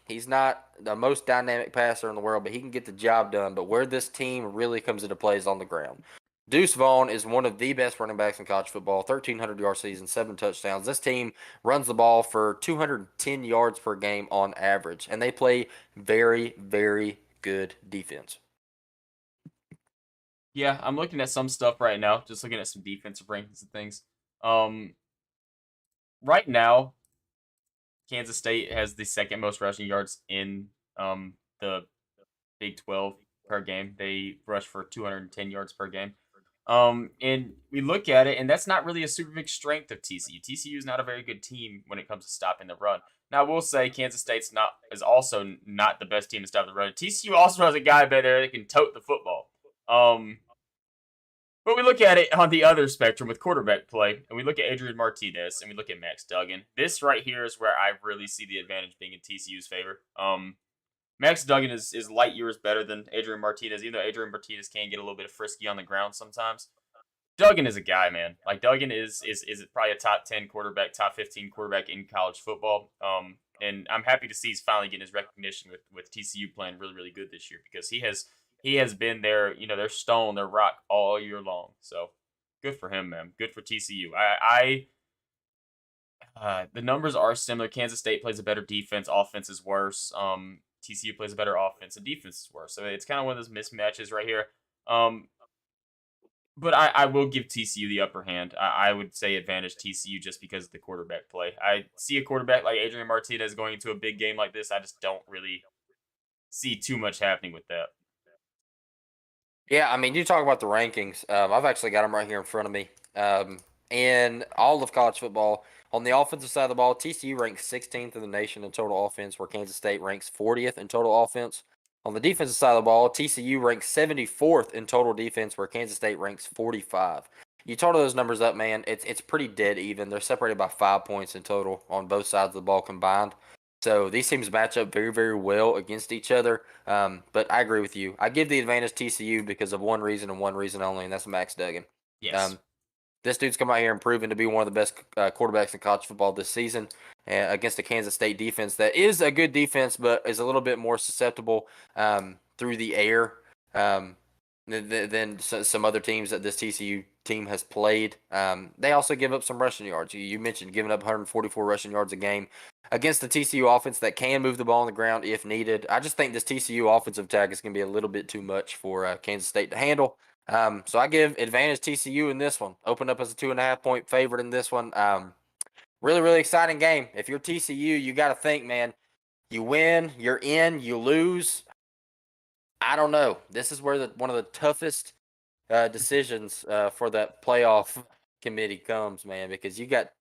He's not the most dynamic passer in the world, but he can get the job done. But where this team really comes into play is on the ground. Deuce Vaughn is one of the best running backs in college football. 1,300-yard season, 7 touchdowns. This team runs the ball for 210 yards per game on average, and they play very, very good defense. Yeah, I'm looking at some stuff right now, just looking at some defensive rankings and things. Um, right now, Kansas State has the second most rushing yards in the Big 12 per game. They rush for 210 yards per game. And we look at it, and that's not really a super big strength of TCU. TCU is not a very good team when it comes to stopping the run. Now, I will say Kansas State's not is also not the best team to stop the run. TCU also has a guy back there that can tote the football. Um, but we look at it on the other spectrum with quarterback play, and we look at Adrian Martinez, and we look at Max Duggan. This right here is where I really see the advantage being in TCU's favor. Max Duggan is light years better than Adrian Martinez, even though Adrian Martinez can get a little bit of frisky on the ground sometimes. Duggan is a guy, man. Like Duggan is probably a top 10 quarterback, top 15 quarterback in college football. And I'm happy to see he's finally getting his recognition with TCU playing really really good this year because he has been their their stone, their rock all year long. So good for him, man. Good for TCU. The numbers are similar. Kansas State plays a better defense. Offense is worse. TCU plays a better offense, and defense is worse. So it's kind of one of those mismatches right here. Um, but I will give TCU the upper hand. I would say advantage TCU just because of the quarterback play. I see a quarterback like Adrian Martinez going into a big game like this. I just don't really see too much happening with that. Yeah, I mean, you talk about the rankings. I've actually got them right here in front of me. In all of college football, on the offensive side of the ball, TCU ranks 16th in the nation in total offense, where Kansas State ranks 40th in total offense. On the defensive side of the ball, TCU ranks 74th in total defense, where Kansas State ranks 45. You total those numbers up, man. It's pretty dead even. They're separated by 5 points in total on both sides of the ball combined. So these teams match up very, very well against each other. But I agree with you. I give the advantage TCU because of one reason and one reason only, and that's Max Duggan. Yes. Um, this dude's come out here and proven to be one of the best quarterbacks in college football this season against the Kansas State defense that is a good defense, but is a little bit more susceptible through the air um, than some other teams that this TCU team has played. They also give up some rushing yards. You mentioned giving up 144 rushing yards a game against the TCU offense that can move the ball on the ground if needed. I just think this TCU offensive tag is going to be a little bit too much for Kansas State to handle. So I give advantage TCU in this one. Open up as a 2.5 point favorite in this one. Really, really exciting game. If you're TCU, you got to think, man, you win, you're in, you lose. I don't know. This is where one of the toughest decisions for that playoff committee comes, man, because you got,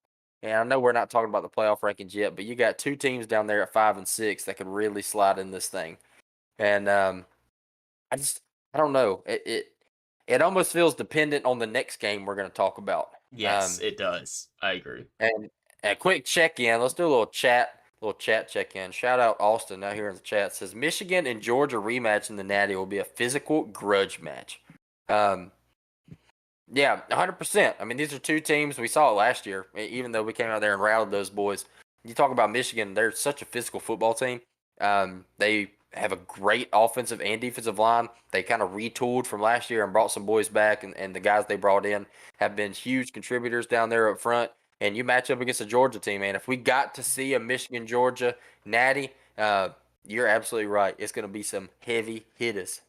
and I know we're not talking about the playoff rankings yet, but you got two teams down there at 5 and 6 that could really slide in this thing. And I just, I don't know. It almost feels dependent on the next game we're going to talk about. Yes, it does. I agree. And a quick check in. Let's do a little chat check in. Shout out Austin out here in the chat. Says Michigan and Georgia rematch in the Natty will be a physical grudge match. Um, yeah, 100%. I mean, these are two teams. We saw it last year, even though we came out there and rallied those boys. You talk about Michigan, they're such a physical football team. They have a great offensive and defensive line. They kind of retooled from last year and brought some boys back, and the guys they brought in have been huge contributors down there up front. And you match up against a Georgia team, man. If we got to see a Michigan Georgia natty, you're absolutely right. It's going to be some heavy hitters.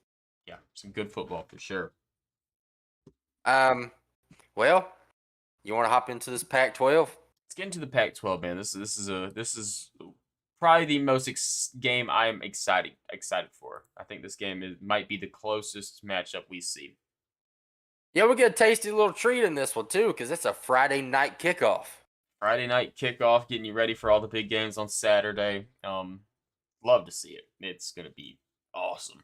Yeah, some good football for sure. Um, well, you want to hop into this Pac-12? Let's get into the Pac-12, man. This is probably the most game I am excited for. I think this game might be the closest matchup we see. Yeah, we get a tasty little treat in this one too, because it's a Friday night kickoff. Friday night kickoff, getting you ready for all the big games on Saturday. Love to see it. It's gonna be awesome.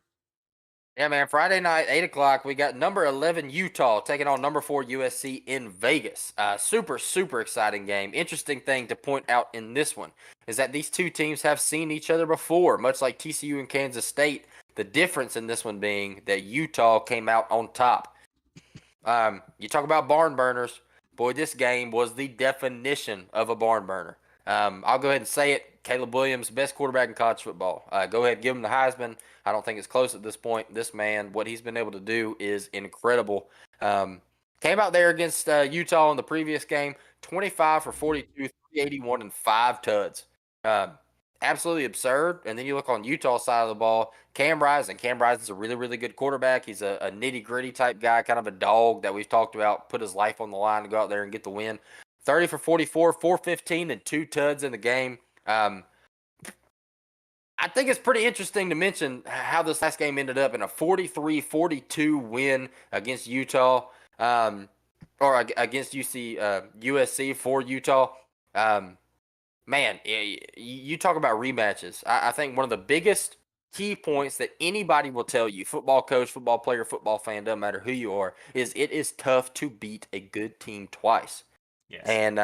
Yeah, man. Friday night, 8 o'clock. We got number 11 Utah taking on number 4 USC in Vegas. Super, super exciting game. Interesting thing to point out in this one is that these two teams have seen each other before, much like TCU and Kansas State. The difference in this one being that Utah came out on top. You talk about barn burners. Boy, this game was the definition of a barn burner. I'll go ahead and say it. Caleb Williams, best quarterback in college football. Go ahead, give him the Heisman. I don't think it's close at this point. This man, what he's been able to do is incredible. Um, Came out there against Utah in the previous game, 25 for 42, 381, and 5 tuds. Um, Absolutely absurd. And then you look on Utah's side of the ball, Cam Rising. Cam Rising's a really, really good quarterback. He's a nitty gritty type guy, kind of a dog that we've talked about, put his life on the line to go out there and get the win. 30 for 44, 415, and 2 tuds in the game. I think it's pretty interesting to mention how this last game ended up in a 43-42 win against Utah, or against USC for Utah. Um, Man, you talk about rematches. I think one of the biggest key points that anybody will tell you, football coach, football player, football fan, doesn't matter who you are, is it is tough to beat a good team twice. Yes. And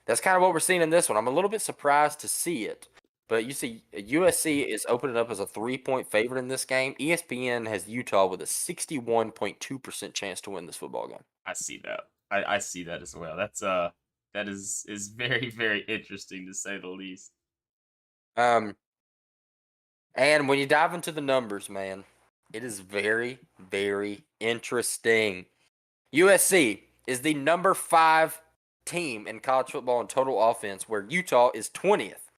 that's kind of what we're seeing in this one. I'm a little bit surprised to see it. But you see, USC is opening up as a 3-point favorite in this game. ESPN has Utah with a 61.2% chance to win this football game. I see that. I see that as well. That is very, very interesting to say the least. Um, and when you dive into the numbers, man, it is very, very interesting. USC is the number 5 team in college football in total offense, where Utah is 20th.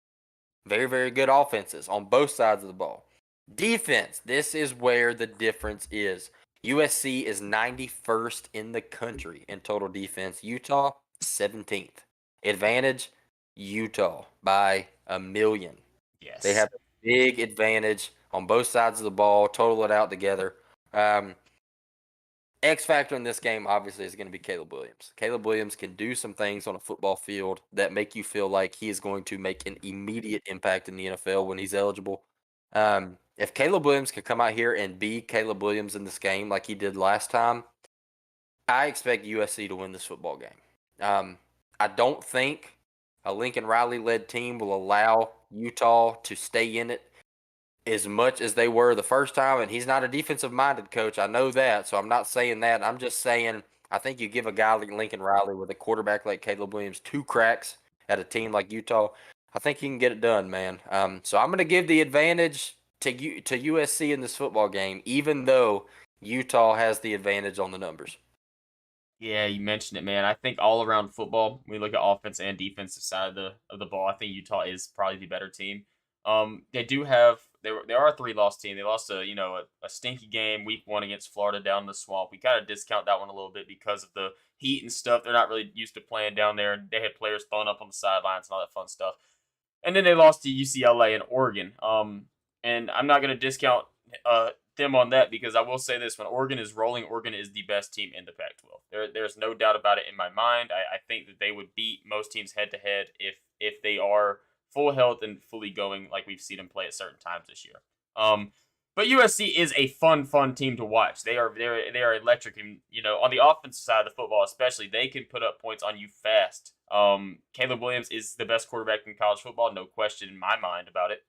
Very, very good offenses on both sides of the ball. Defense, this is where the difference is. USC is 91st in the country in total defense. Utah, 17th. Advantage, Utah by a million. They Yes. have a big advantage on both sides of the ball. Total it out together. X factor in this game, obviously, is going to be Caleb Williams. Caleb Williams can do some things on a football field that make you feel like he is going to make an immediate impact in the NFL when he's eligible. If Caleb Williams can come out here and be Caleb Williams in this game like he did last time, I expect USC to win this football game. I don't think a Lincoln Riley led team will allow Utah to stay in it as much as they were the first time. And he's not a defensive minded coach. I know that. So I'm not saying that. I'm just saying I think you give a guy like Lincoln Riley with a quarterback like Caleb Williams 2 cracks at a team like Utah. I think he can get it done, man. So I'm going to give the advantage to USC in this football game, even though Utah has the advantage on the numbers. Yeah, you mentioned it, man. I think all around football, when we look at offense and defensive side of the ball, I think Utah is probably the better team. They do have they are a 3-loss team. They lost a stinky game week 1 against Florida down in the swamp. We kind of discount that one a little bit because of the heat and stuff. They're not really used to playing down there. They had players thrown up on the sidelines and all that fun stuff. And then they lost to UCLA and Oregon. And I'm not going to discount them on that because I will say this: when Oregon is rolling, Oregon is the best team in the Pac-12. There's no doubt about it in my mind. I think that they would beat most teams head to head if they are full health and fully going like we've seen them play at certain times this year. But USC is a fun team to watch. They are electric, and on the offensive side of the football, especially, they can put up points on you fast. Caleb Williams is the best quarterback in college football, no question in my mind about it.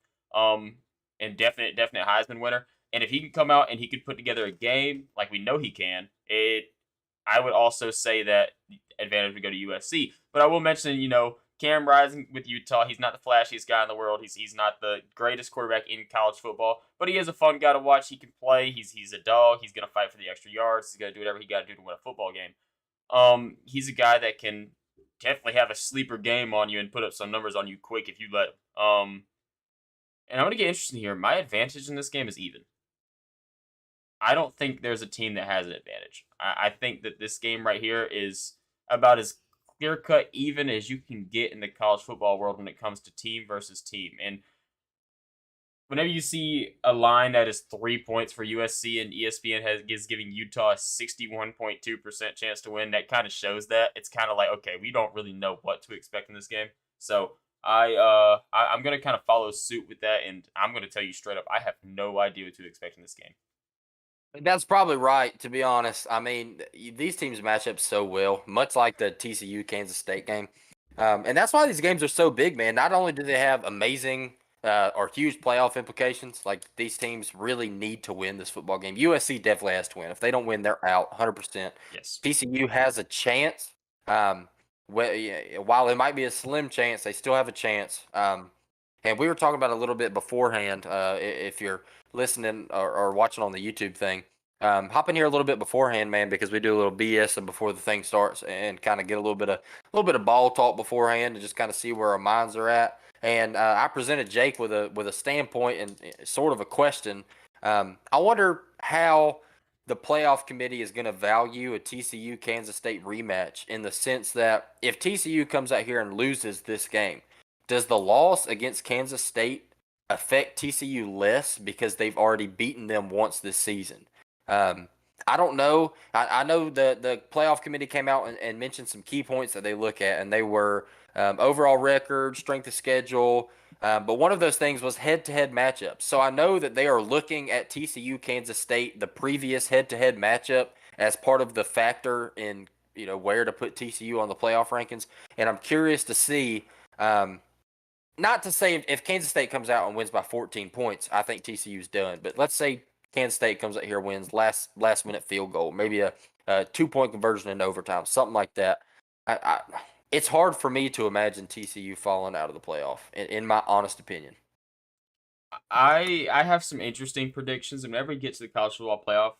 And definite Heisman winner. And if he can come out and he could put together a game like we know he can, I would also say that advantage would go to USC. But I will mention, Cam Rising with Utah, he's not the flashiest guy in the world. He's not the greatest quarterback in college football, but he is a fun guy to watch. He can play. He's a dog. He's gonna fight for the extra yards. He's gonna do whatever he got to do to win a football game. He's a guy that can definitely have a sleeper game on you and put up some numbers on you quick if you let him. And I'm gonna get interesting here. My advantage in this game is even. I don't think there's a team that has an advantage. I think that this game right here is about as clear cut even as you can get in the college football world when it comes to team versus team. And whenever you see a line that is 3 points for USC and ESPN is giving Utah a 61.2% chance to win, that kind of shows that. It's kind of like, okay, we don't really know what to expect in this game. So I'm gonna kind of follow suit with that, and I'm gonna tell you straight up, I have no idea what to expect in this game. That's probably right, to be honest. I mean, these teams match up so well, much like the TCU Kansas State game. And that's why these games are so big, man. Not only do they have amazing or huge playoff implications, like these teams really need to win this football game. USC definitely has to win. If they don't win, they're out 100%. Yes. TCU has a chance. While it might be a slim chance, they still have a chance. And we were talking about a little bit beforehand. If you're listening or watching on the YouTube thing, Hop in here a little bit beforehand, man, because we do a little BS and before the thing starts, and kind of get a little bit of ball talk beforehand, to just kind of see where our minds are at. And I presented Jake with a standpoint and sort of a question. I wonder how the playoff committee is going to value a TCU Kansas State rematch, in the sense that if TCU comes out here and loses this game, does the loss against Kansas State affect TCU less because they've already beaten them once this season? Um, I don't know. I know the playoff committee came out and mentioned some key points that they look at, and they were overall record, strength of schedule. But one of those things was head-to-head matchups. So I know that they are looking at TCU Kansas State, the previous head-to-head matchup, as part of the factor in where to put TCU on the playoff rankings. And I'm curious to see. Not to say if Kansas State comes out and wins by 14 points, I think TCU's done. But let's say Kansas State comes out here, wins last minute field goal, maybe a 2 point conversion in overtime, something like that. I it's hard for me to imagine TCU falling out of the playoff, in my honest opinion. I have some interesting predictions, and whenever we get to the college football playoff,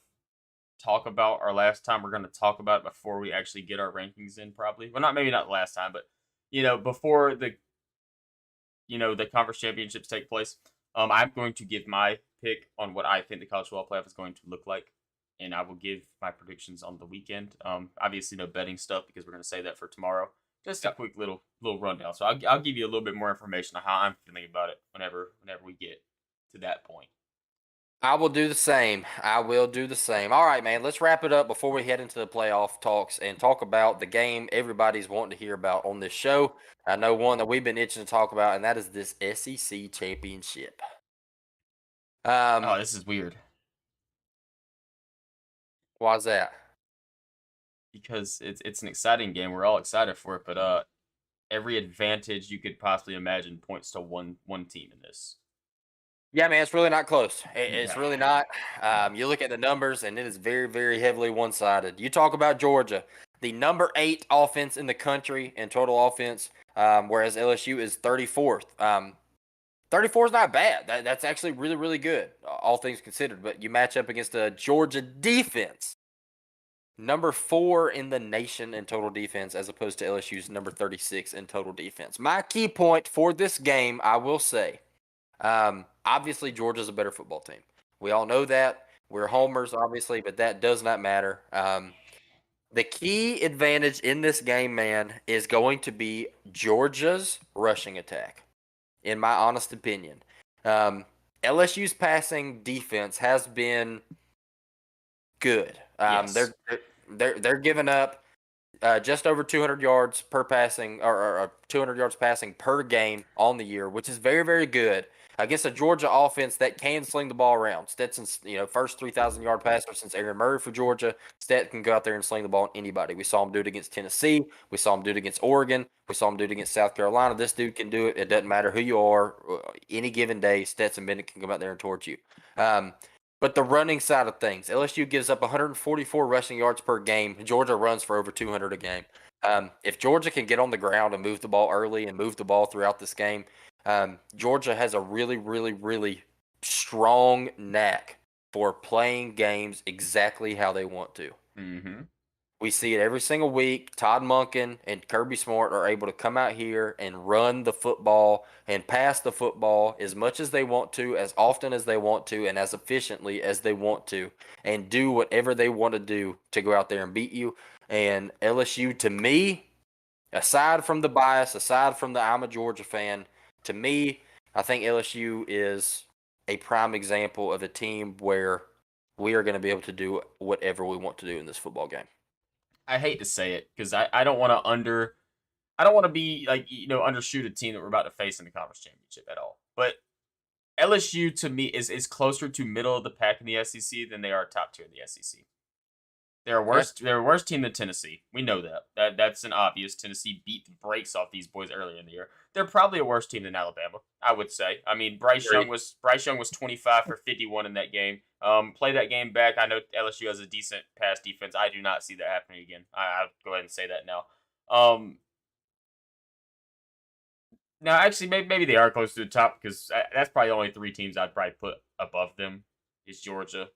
talk about our last time. We're going to talk about it before we actually get our rankings in, probably. Well, not maybe not last time, but before the conference championships take place. I'm going to give my pick on what I think the college football playoff is going to look like, and I will give my predictions on the weekend. Obviously no betting stuff because we're going to say that for tomorrow. Just a quick little rundown. So I'll give you a little bit more information on how I'm feeling about it whenever we get to that point. I will do the same. I will do the same. All right, man. Let's wrap it up before we head into the playoff talks and talk about the game everybody's wanting to hear about on this show. I know one that we've been itching to talk about, and that is this SEC championship. Um, Oh, this is weird why's that? because it's an exciting game. We're all excited for it, but every advantage you could possibly imagine points to one team in this. Yeah, man, it's really not close. It's Yeah. really not. You look at the numbers, and it is very, very heavily one-sided. You talk about Georgia, the number 8 offense in the country in total offense, whereas LSU is 34th. 34 is not bad. That's actually really, really good, all things considered. But you match up against a Georgia defense, number 4 in the nation in total defense, as opposed to LSU's number 36 in total defense. My key point for this game, I will say, obviously, Georgia's a better football team. We all know that. We're homers, obviously, but that does not matter. The key advantage in this game, man, is going to be Georgia's rushing attack, in my honest opinion. Um, LSU's passing defense has been good. Yes. They're giving up just over 200 yards per passing, or 200 yards passing per game on the year, which is very, very good against a Georgia offense that can sling the ball around. Stetson's, first 3,000-yard passer since Aaron Murray for Georgia. Stetson can go out there and sling the ball on anybody. We saw him do it against Tennessee. We saw him do it against Oregon. We saw him do it against South Carolina. This dude can do it. It doesn't matter who you are. Any given day, Stetson Bennett can come out there and torch you. But the running side of things, LSU gives up 144 rushing yards per game. Georgia runs for over 200 a game. If Georgia can get on the ground and move the ball early and move the ball throughout this game, Georgia has a really, really, really strong knack for playing games exactly how they want to. Mm-hmm. We see it every single week. Todd Monken and Kirby Smart are able to come out here and run the football and pass the football as much as they want to, as often as they want to, and as efficiently as they want to, and do whatever they want to do to go out there and beat you. And LSU, to me, aside from the bias, aside from the I'm a Georgia fan, to me, I think LSU is a prime example of a team where we are going to be able to do whatever we want to do in this football game. I hate to say it because I don't want to I don't want to be like undershoot a team that we're about to face in the conference championship at all. But LSU to me is closer to middle of the pack in the SEC than they are top tier in the SEC. They're a worse team than Tennessee. We know that. That's an obvious. Tennessee beat the brakes off these boys earlier in the year. They're probably a worse team than Alabama, I would say. I mean, Bryce Young was 25 for 51 in that game. Play that game back. I know LSU has a decent pass defense. I do not see that happening again. I'll go ahead and say that now. Now, actually, maybe they are close to the top because that's probably the only 3 teams I'd probably put above them is Georgia,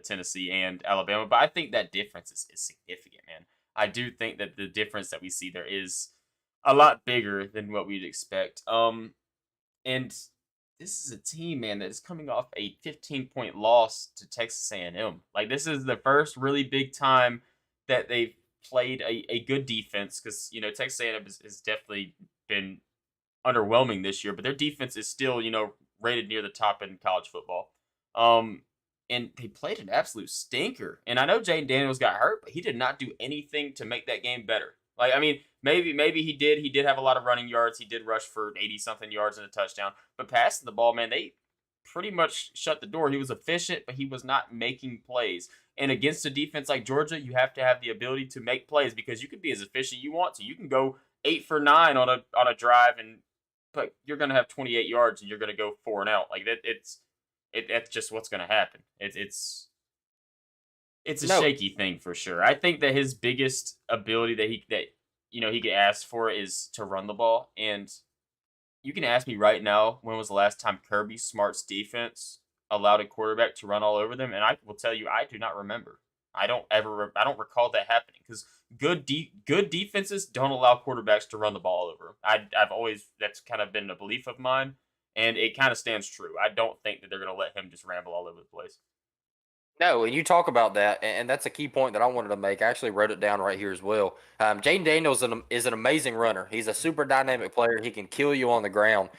Tennessee and Alabama. But I think that difference is significant, man. I do think that the difference that we see there is a lot bigger than what we'd expect. And this is a team, man, that is coming off a 15-point loss to Texas A&M. Like this is the first really big time that they've played a good defense because Texas A&M has definitely been underwhelming this year, but their defense is still, rated near the top in college football. Um, and they played an absolute stinker. And I know Jaden Daniels got hurt, but he did not do anything to make that game better. Like, I mean, maybe he did. He did have a lot of running yards. He did rush for 80 something yards and a touchdown. But passing the ball, man, they pretty much shut the door. He was efficient, but he was not making plays. And against a defense like Georgia, you have to have the ability to make plays because you can be as efficient you want to. You can go 8 for 9 on a drive, but you're going to have 28 yards and you're going to go 4 and out. Like that, that's just what's going to happen. It's a No, shaky thing for sure. I think that his biggest ability that he could ask for is to run the ball. And you can ask me right now, when was the last time Kirby Smart's defense allowed a quarterback to run all over them? And I will tell you, I do not remember. I don't recall that happening because good defenses don't allow quarterbacks to run the ball over 'em. I've always that's kind of been a belief of mine, and it kind of stands true. I don't think that they're going to let him just ramble all over the place. no, and you talk about that, and that's a key point that I wanted to make. I actually wrote it down right here as well. Jaden Daniels is an amazing runner. He's a super dynamic player. He can kill you on the ground.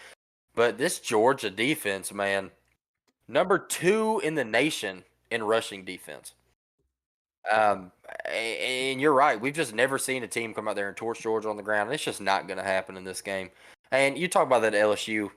But this Georgia defense, man, number 2 in the nation in rushing defense. And you're right. We've just never seen a team come out there and torch Georgia on the ground. It's just not going to happen in this game. And you talk about that LSU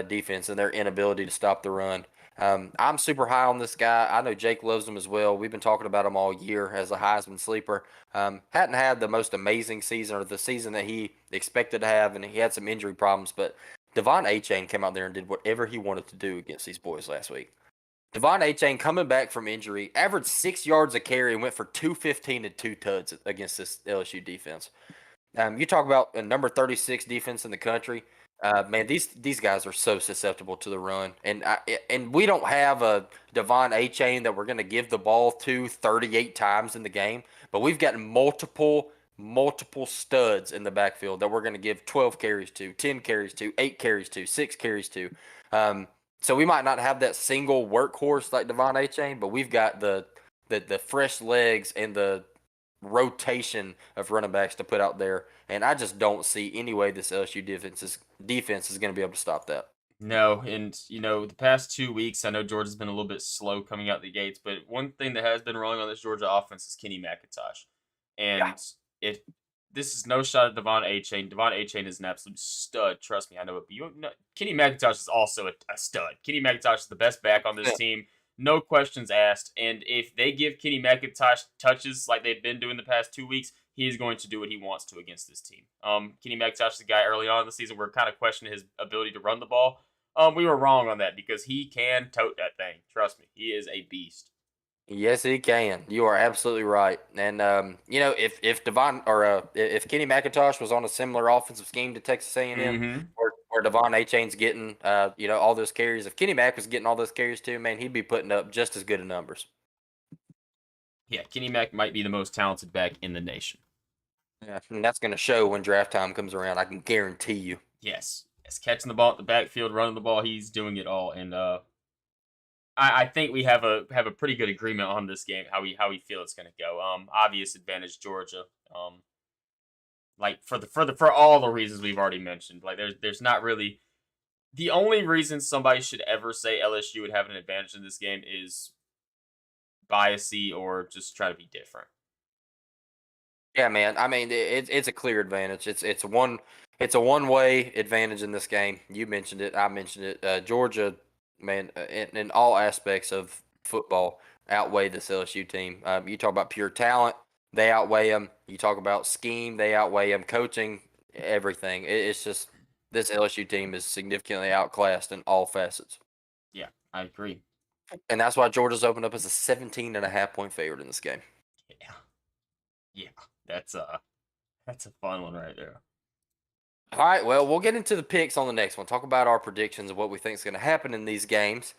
defense and their inability to stop the run. I'm super high on this guy. I know Jake loves him as well. We've been talking about him all year as a Heisman sleeper. Hadn't had the most amazing season or the season that he expected to have, and he had some injury problems. But Devon Achane came out there and did whatever he wanted to do against these boys last week. Devon Achane coming back from injury, averaged 6 yards a carry and went for 215 and 2 tuds against this LSU defense. You talk about a number 36 defense in the country. Man, these guys are so susceptible to the run, and we don't have a Devon Achane that we're going to give the ball to 38 times in the game, but we've got multiple studs in the backfield that we're going to give 12 carries to, 10 carries to, 8 carries to, 6 carries to. So we might not have that single workhorse like Devon Achane, but we've got the fresh legs and the rotation of running backs to put out there, and I just don't see any way this LSU defense is going to be able to stop that. No, and the past 2 weeks, I know Georgia's been a little bit slow coming out the gates, but one thing that has been wrong on this Georgia offense is Kenny McIntosh, Yeah, and it this is no shot at Devon Achane. Devon Achane is an absolute stud. Trust me, I know it. But Kenny McIntosh is also a stud. Kenny McIntosh is the best back on this yeah. team. No questions asked. And if they give Kenny McIntosh touches like they've been doing the past 2 weeks, he is going to do what he wants to against this team. Kenny McIntosh is a guy early on in the season we're kind of questioning his ability to run the ball. We were wrong on that because he can tote that thing. Trust me, he is a beast. Yes, he can. You are absolutely right. And if Devon or if Kenny McIntosh was on a similar offensive scheme to Texas A&M, Mm-hmm. where Devon Achane's getting all those carries, if Kenny Mack was getting all those carries too, man, he'd be putting up just as good of numbers. Yeah, Kenny Mack might be the most talented back in the nation. Yeah, and that's going to show when draft time comes around. I can guarantee you. Yes. Yes, catching the ball at the backfield, running the ball, he's doing it all. And I think we have a pretty good agreement on this game, how we feel it's gonna go. Obvious advantage Georgia. Like for all the reasons we've already mentioned. Like there's not really the only reason somebody should ever say LSU would have an advantage in this game is biasy or just try to be different. Yeah, man. I mean, it's a clear advantage. It's a one way advantage in this game. You mentioned it. I mentioned it. Georgia, man, in all aspects of football, outweigh this LSU team. You talk about pure talent, they outweigh them. You talk about scheme, they outweigh them. Coaching, everything. It's just this LSU team is significantly outclassed in all facets, Yeah, I agree. and that's why Georgia's opened up as a 17.5 point favorite in this game. Yeah. Yeah. That's a fun one right there. All right, well, we'll get into the picks on the next one. Talk about our predictions of what we think is going to happen in these games.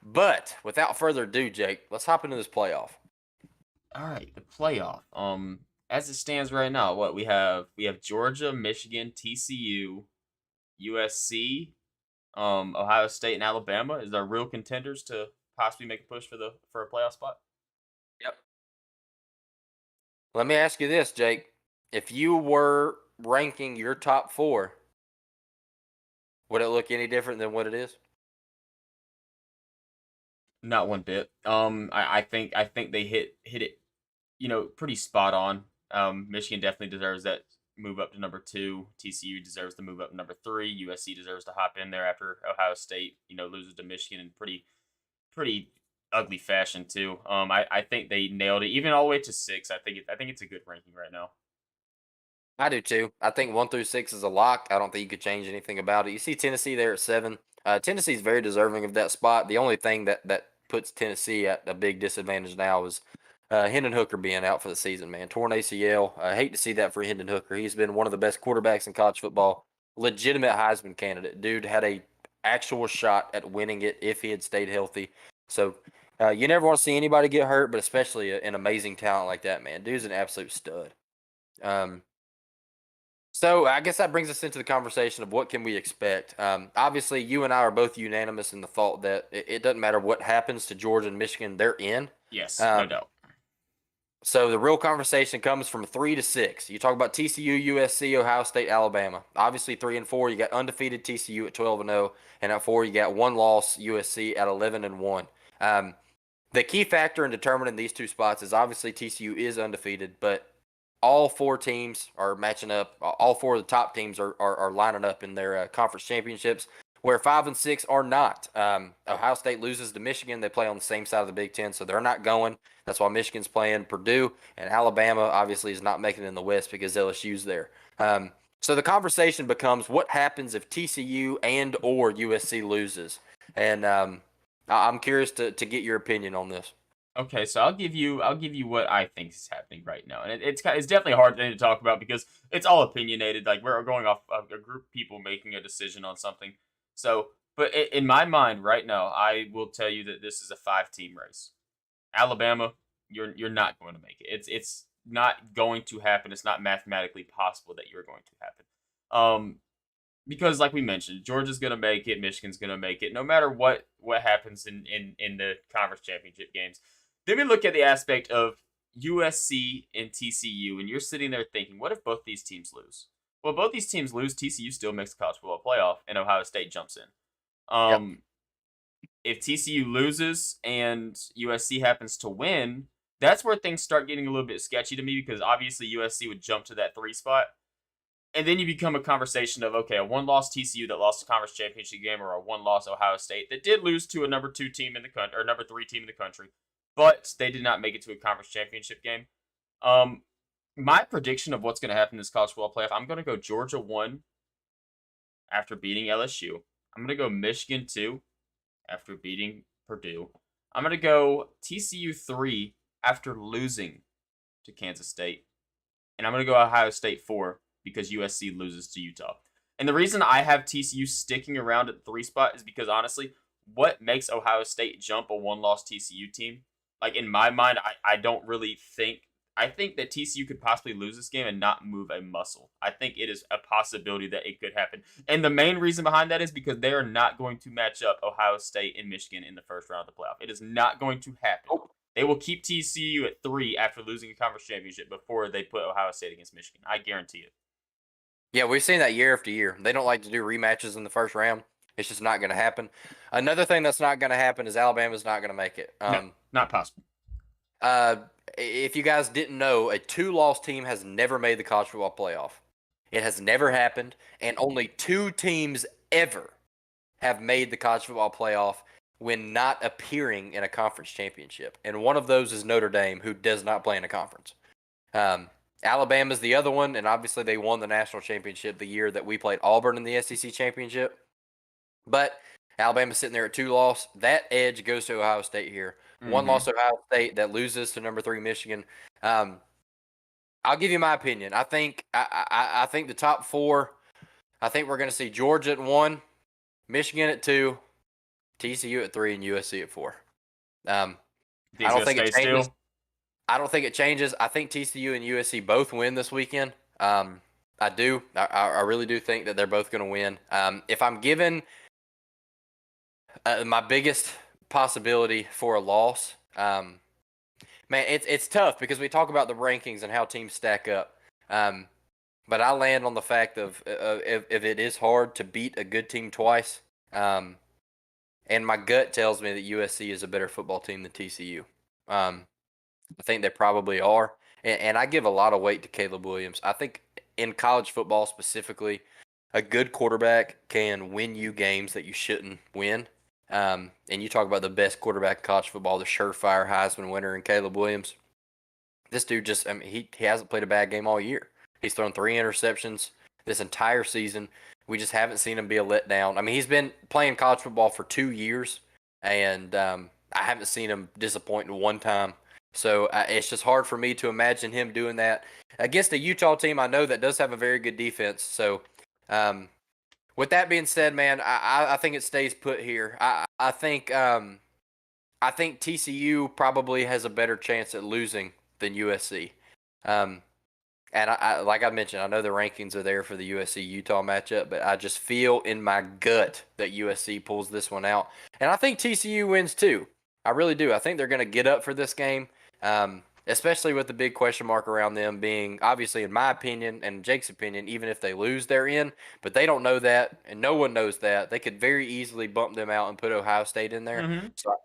But without further ado, Jake, let's hop into this playoff. All right, the playoff. As it stands right now, what we have Georgia, Michigan, TCU, USC, Ohio State, and Alabama. Is there real contenders to possibly make a push for a playoff spot? Yep. Let me ask you this, Jake. If you were ranking your top four, would it look any different than what it is? Not one bit. I think they hit it, pretty spot on. Michigan definitely deserves that move up to number two. TCU deserves to move up to number three. USC deserves to hop in there after Ohio State, loses to Michigan in pretty ugly fashion too. I think they nailed it, even all the way to six. I think it's a good ranking right now. I do too. I think 1 through 6 is a lock. I don't think you could change anything about it. You see Tennessee there at 7. Tennessee's very deserving of that spot. The only thing that puts Tennessee at a big disadvantage now is Hendon Hooker being out for the season, man. Torn ACL. I hate to see that for Hendon Hooker. He's been one of the best quarterbacks in college football. Legitimate Heisman candidate. Dude had a actual shot at winning it if he had stayed healthy. So you never want to see anybody get hurt, but especially an amazing talent like that, man. Dude's an absolute stud. Um, so I guess that brings us into the conversation of what can we expect. Obviously, you and I are both unanimous in the thought that it doesn't matter what happens to Georgia and Michigan, they're in. Yes, no Um, doubt. so the real conversation comes from 3 to 6. You talk about TCU, USC, Ohio State, Alabama. Obviously, 3 and 4. You got undefeated TCU at 12-0, and at 4 you got one loss USC at 11-1. The key factor in determining these two spots is obviously TCU is undefeated, but all four teams are matching up. All four of the top teams are lining up in their conference championships, where 5 and 6 are not. Ohio State loses to Michigan. They play on the same side of the Big Ten, so they're not going. That's why Michigan's playing Purdue, and Alabama obviously is not making it in the West because LSU's there. So the conversation becomes what happens if TCU and or USC loses, and I'm curious to get your opinion on this. Okay, so I'll give you what I think is happening right now, and it's definitely a hard thing to talk about because it's all opinionated. Like we're going off of a group of people making a decision on something. So, but in my mind right now, I will tell you that this is a five-team race. Alabama, you're not going to make it. It's not going to happen. It's not mathematically possible that you're going to happen. Because like we mentioned, Georgia's going to make it, Michigan's going to make it, no matter what happens in the conference championship games. Then we look at the aspect of USC and TCU, and you're sitting there thinking, what if both these teams lose? Well, both these teams lose, TCU still makes the college football playoff, and Ohio State jumps in. Yep. If TCU loses and USC happens to win, that's where things start getting a little bit sketchy to me because obviously USC would jump to that three spot. And then you become a conversation of, okay, a one-loss TCU that lost the conference championship game or a one-loss Ohio State that did lose to a number two team in the country or number three team in the country, but they did not make it to a conference championship game. Um, my prediction of what's going to happen in this college football playoff, I'm going to go Georgia 1 after beating LSU. I'm going to go Michigan 2 after beating Purdue. I'm going to go TCU 3 after losing to Kansas State. And I'm going to go Ohio State 4 because USC loses to Utah. And the reason I have TCU sticking around at the 3 spot is because honestly, what makes Ohio State jump a one-loss TCU team? Like in my mind, I don't really think. I think that TCU could possibly lose this game and not move a muscle. I think it is a possibility that it could happen. And the main reason behind that is because they are not going to match up Ohio State and Michigan in the first round of the playoff. It is not going to happen. They will keep TCU at 3 after losing a conference championship before they put Ohio State against Michigan. I guarantee it. Yeah, we've seen that year after year. They don't like to do rematches in the first round. It's just not going to happen. Another thing that's not going to happen is Alabama's not going to make it. No, not possible. Uh, if you guys didn't know, a two-loss team has never made the college football playoff. It has never happened, and only two teams ever have made the college football playoff when not appearing in a conference championship. And one of those is Notre Dame, who does not play in a conference. Alabama's the other one, and obviously they won the national championship the year that we played Auburn in the SEC championship. But Alabama's sitting there at 2 loss. That edge goes to Ohio State here. One loss to Ohio State that loses to number 3 Michigan. I'll give you my opinion. I think I think the top four. I think we're going to see Georgia at 1, Michigan at 2, TCU at 3 and USC at 4. Um, Think I it's don't gonna think it stay changes. still. I don't think it changes. I think TCU and USC both win this weekend. I do. I really do think that they're both going to win. If I'm given my biggest possibility for a loss, man, it's tough because we talk about the rankings and how teams stack up. Um, but I land on the fact of if it is hard to beat a good team twice, um, and my gut tells me that USC is a better football team than TCU. Um, I think they probably are. And I give a lot of weight to Caleb Williams. I think in college football specifically, a good quarterback can win you games that you shouldn't win. And you talk about the best quarterback in college football, the surefire Heisman winner in Caleb Williams. This dude just, I mean, he hasn't played a bad game all year. He's thrown 3 interceptions this entire season. We just haven't seen him be a letdown. I mean, he's been playing college football for 2 years, and I haven't seen him disappoint in one time. So it's just hard for me to imagine him doing that against a Utah team I know that does have a very good defense. So, with that being said, man, I think it stays put here. I think TCU probably has a better chance at losing than USC. Um, and like I mentioned, I know the rankings are there for the USC Utah matchup, but I just feel in my gut that USC pulls this one out. And I think TCU wins too. I really do. I think they're going to get up for this game, especially with the big question mark around them being, obviously, in my opinion and Jake's opinion, even if they lose, they're in. But they don't know that, and no one knows that. They could very easily bump them out and put Ohio State in there. Mm-hmm. So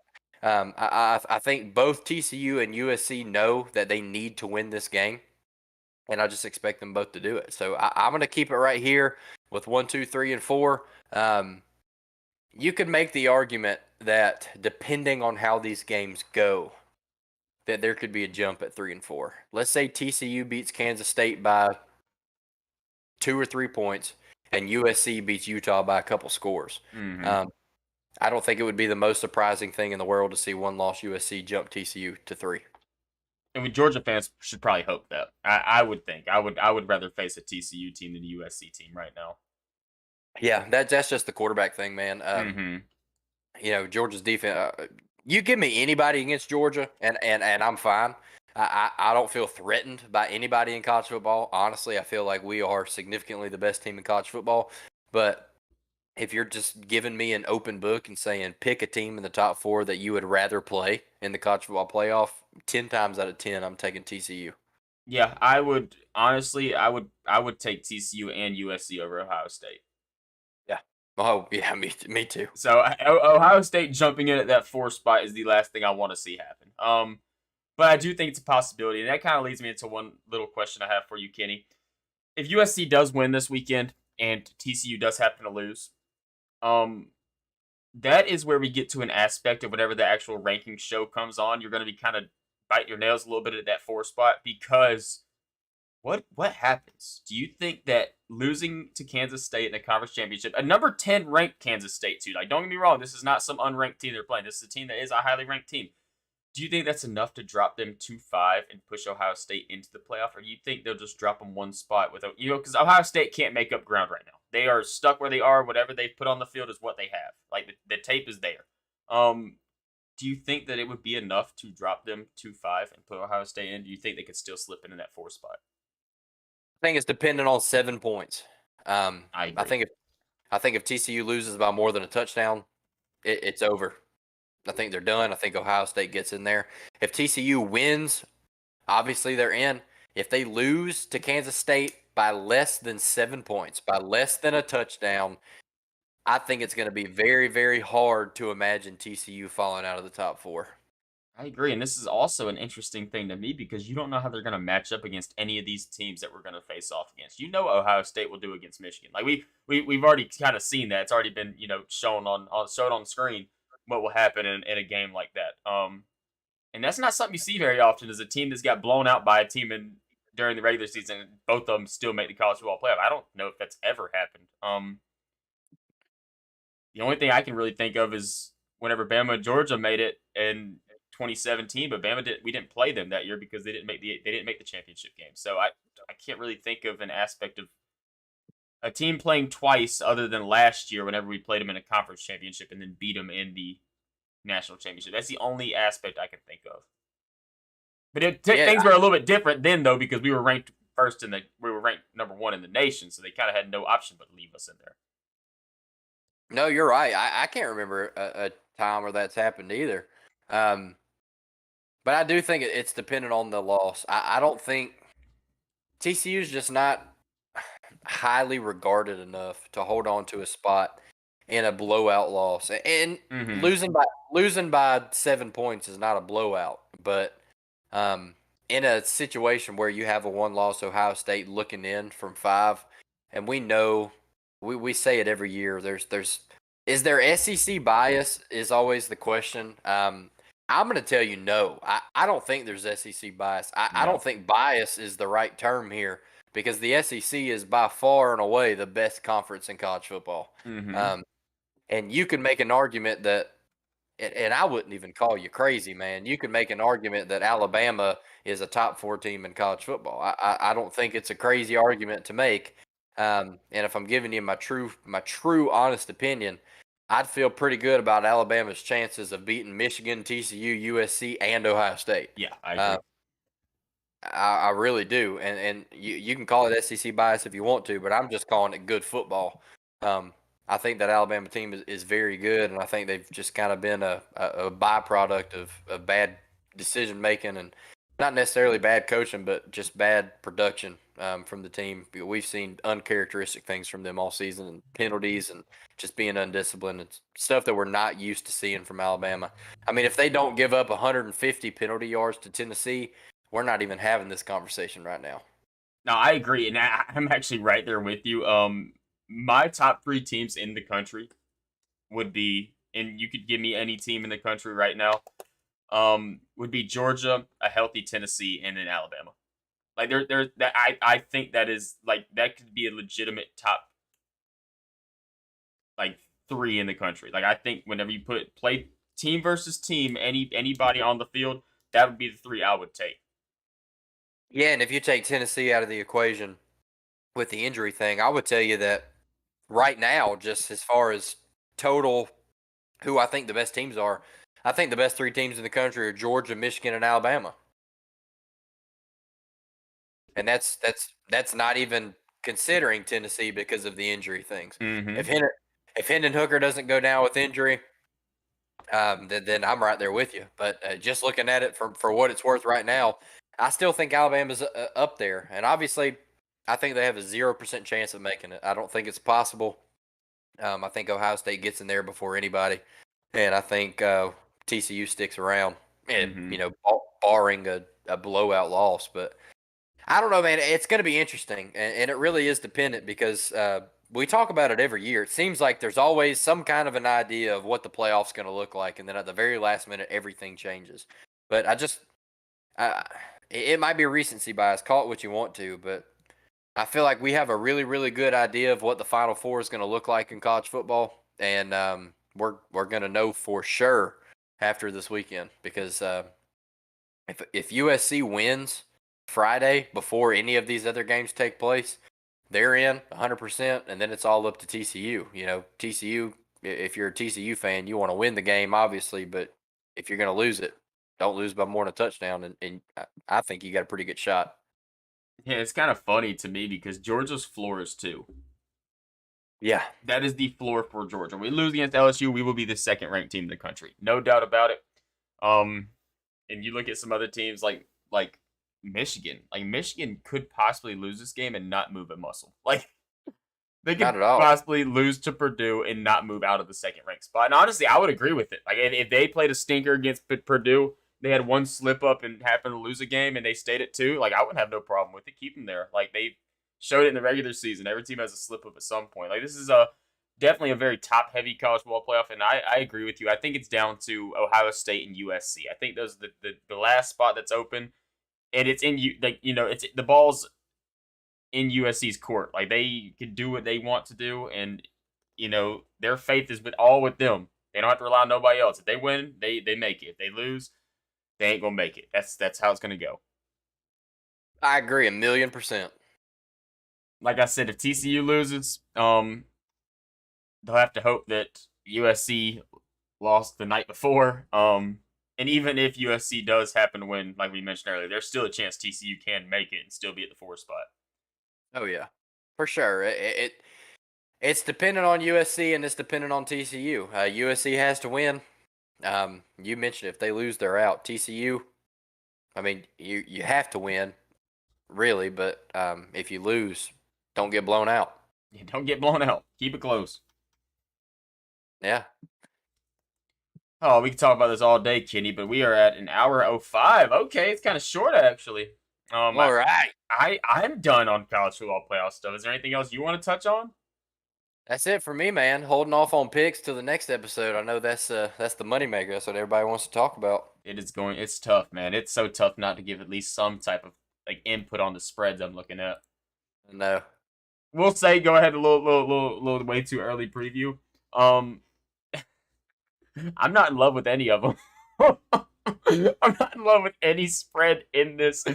I think both TCU and USC know that they need to win this game, and I just expect them both to do it. So I'm going to keep it right here with 1, 2, 3, and 4. You could make the argument that depending on how these games go, that there could be a jump at 3 and 4. Let's say TCU beats Kansas State by 2 or 3 points, and USC beats Utah by a couple scores. Mm-hmm. Um, I don't think it would be the most surprising thing in the world to see one loss USC jump TCU to 3. And with Georgia fans should probably hope that. I would think I would rather face a TCU team than a USC team right now. Yeah, that's just the quarterback thing, man. Mm-hmm. Georgia's defense. You give me anybody against Georgia, and I'm fine. I don't feel threatened by anybody in college football. Honestly, I feel like we are significantly the best team in college football. But if you're just giving me an open book and saying pick a team in the top 4 that you would rather play in the college football playoff, 10 times out of 10, I'm taking TCU. Yeah, I would honestly, I would take TCU and USC over Ohio State. Yeah. Oh, yeah, me too. So Ohio State jumping in at that 4 spot is the last thing I want to see happen. But I do think it's a possibility, and that kind of leads me into one little question I have for you, Kenny. If USC does win this weekend and TCU does happen to lose, um, that is where we get to an aspect of whenever the actual ranking show comes on. You're going to be kind of biting your nails a little bit at that 4 spot because what happens? Do you think that losing to Kansas State in the conference championship, a number 10 ranked Kansas State too, like don't get me wrong, this is not some unranked team they're playing. This is a team that is a highly ranked team. Do you think that's enough to drop them to 5 and push Ohio State into the playoff, or do you think they'll just drop them 1 spot without because Ohio State can't make up ground right now. They are stuck where they are. Whatever they've put on the field is what they have. Like the tape is there. Do you think that it would be enough to drop them to 5 and put Ohio State in? Do you think they could still slip into that 4 spot? I think it's dependent on 7 points. I I agree. think if TCU loses by more than a touchdown, it's over. I think they're done. I think Ohio State gets in there. If TCU wins, obviously they're in. If they lose to Kansas State by less than 7 points, by less than a touchdown, I think it's going to be very, very hard to imagine TCU falling out of the top 4. I agree, and this is also an interesting thing to me because you don't know how they're going to match up against any of these teams that we're going to face off against. You know, Ohio State will do against Michigan. Like we've already kind of seen that. It's already been shown on screen what will happen in a game like that. And that's not something you see very often. Is a team that's got blown out by a team during the regular season, and both of them still make the college football playoff. I don't know if that's ever happened. The only thing I can really think of is whenever Bama and Georgia made it in 2017, but we didn't play them that year because they didn't make the championship game. So I can't really think of an aspect of a team playing twice other than last year whenever we played them in a conference championship and then beat them in the national championship. That's the only aspect I can think of. But Yeah, things were a little bit different then, though, because we were ranked we were ranked number one in the nation, so they kind of had no option but to leave us in there. no, you're right. I can't remember a time where that's happened either. Um, but I do think it's dependent on the loss. I don't think TCU is just not highly regarded enough to hold on to a spot in a blowout loss. And Mm-hmm. losing by 7 points is not a blowout, but um, in a situation where you have a one-loss Ohio State looking in from five, and we know we say it every year. There's is there SEC bias is always the question. I'm going to tell you no. I don't think there's SEC bias. I No. don't think bias is the right term here because the SEC is by far and away the best conference in college football. Mm-hmm. Um, and you can make an argument that and I wouldn't even call you crazy, man. You could make an argument that Alabama is a top four team in college football. I don't think it's a crazy argument to make. And if I'm giving you my true honest opinion, I'd feel pretty good about Alabama's chances of beating Michigan, TCU, USC, and Ohio State. Yeah, I Um, agree. I really do, and you can call it SEC bias if you want to, but I'm just calling it good football. Um, I think that Alabama team is very good, and I think they've just kind of been a byproduct of bad decision making and not necessarily bad coaching, but just bad production from the team. We've seen uncharacteristic things from them all season, and penalties and just being undisciplined and stuff that we're not used to seeing from Alabama. I mean, if they don't give up 150 penalty yards to Tennessee, we're not even having this conversation right now. No, I agree, and I'm actually right there with you. My top three teams in the country would be, and you could give me any team in the country right now. Would be Georgia, a healthy Tennessee, and then Alabama. Like that I think that is like that could be a legitimate top like three in the country. Like I think whenever you play team versus team, anybody on the field, that would be the three I would take. Yeah, and if you take Tennessee out of the equation with the injury thing, I would tell you that right now, just as far as total who I think the best teams are, I think the best three teams in the country are Georgia, Michigan, and Alabama. And that's not even considering Tennessee because of the injury things. Mm-hmm. If Hendon Hooker doesn't go down with injury, then I'm right there with you. But just looking at it for what it's worth right now, I still think Alabama's up there, and obviously, I think they have a 0% chance of making it. I don't think it's possible. I think Ohio State gets in there before anybody, and I think TCU sticks around. Mm-hmm. Barring a blowout loss, but I don't know, man. It's going to be interesting, and it really is dependent because we talk about it every year. It seems like there's always some kind of an idea of what the playoffs going to look like, and then at the very last minute, everything changes. But uh, it might be a recency bias. Call it what you want to, but I feel like we have a really, really good idea of what the Final Four is going to look like in college football, and we're going to know for sure after this weekend because if USC wins Friday before any of these other games take place, they're in 100%, and then it's all up to TCU. TCU. If you're a TCU fan, you want to win the game, obviously, but if you're going to lose it, don't lose by more than a touchdown, and I think you got a pretty good shot. Yeah, it's kind of funny to me because Georgia's floor is two. Yeah, That is the floor for Georgia. We lose against LSU, we will be the second ranked team in the country, no doubt about it. Um, and you look at some other teams like Michigan. Like Michigan could possibly lose this game and not move a muscle. Like they not could at all. possibly lose to Purdue and not move out of the second ranked spot. And honestly, I would agree with it. Like if they played a stinker against Purdue, they had one slip up and happened to lose a game, and they stayed at two. Like I wouldn't have no problem with it. Keep them there. Like they showed it in the regular season. Every team has a slip up at some point. Like this is a definitely a very top heavy college football playoff, and I agree with you. I think it's down to Ohio State and USC. I think those are the last spot that's open, and it's in you like it's the ball's in USC's court. Like they can do what they want to do, and their faith is all with them. They don't have to rely on nobody else. If they win, they make it. If they lose, they ain't gonna make it. That's how it's gonna go. I agree 1,000,000%. like I said, if TCU loses, they'll have to hope that USC lost the night before. And even if USC does happen to win, like we mentioned earlier, there's still a chance TCU can make it and still be at the 4 spot. Oh yeah, for sure. It's dependent on USC and it's dependent on TCU. USC has to win. You mentioned if they lose, they're out. TCU, I mean, you have to win, really, but if you lose, don't get blown out. Yeah, don't get blown out. Keep it close. Yeah. Oh, we can talk about this all day, Kenny, but we are at an hour 05. Okay, it's kind of short actually. Um, I, All right. I'm done on college football playoff stuff. Is there anything else you want to touch on? That's it for me, man. Holding off on picks till the next episode. I know that's the moneymaker. That's what everybody wants to talk about. It's tough, man. It's so tough not to give at least some type of like input on the spreads I'm looking at. No. We'll say go ahead a little way too early preview. Um, I'm not in love with any of them. I'm not in love with any spread in this.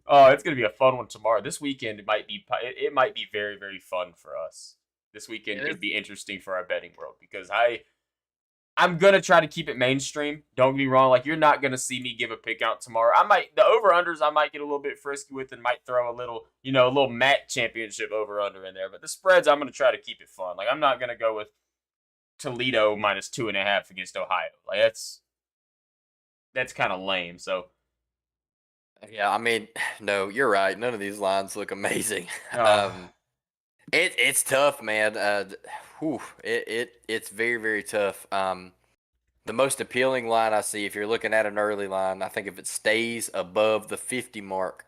Oh, it's gonna be a fun one tomorrow. This weekend it might be very very fun for us. This weekend It is. could be interesting for our betting world because I'm gonna try to keep it mainstream. Don't get me wrong. Like you're not gonna see me give a pick out tomorrow. I might the over unders. I might get a little bit frisky with and might throw a little a little MAC championship over under in there. But the spreads, I'm gonna try to keep it fun. Like I'm not gonna go with Toledo minus 2.5 against Ohio. Like that's kind of lame. So Yeah, I mean, no, you're right. None of these lines look amazing. uh, It's tough, man. It's very very tough. The most appealing line I see, if you're looking at an early line, I think if it stays above the 50 mark,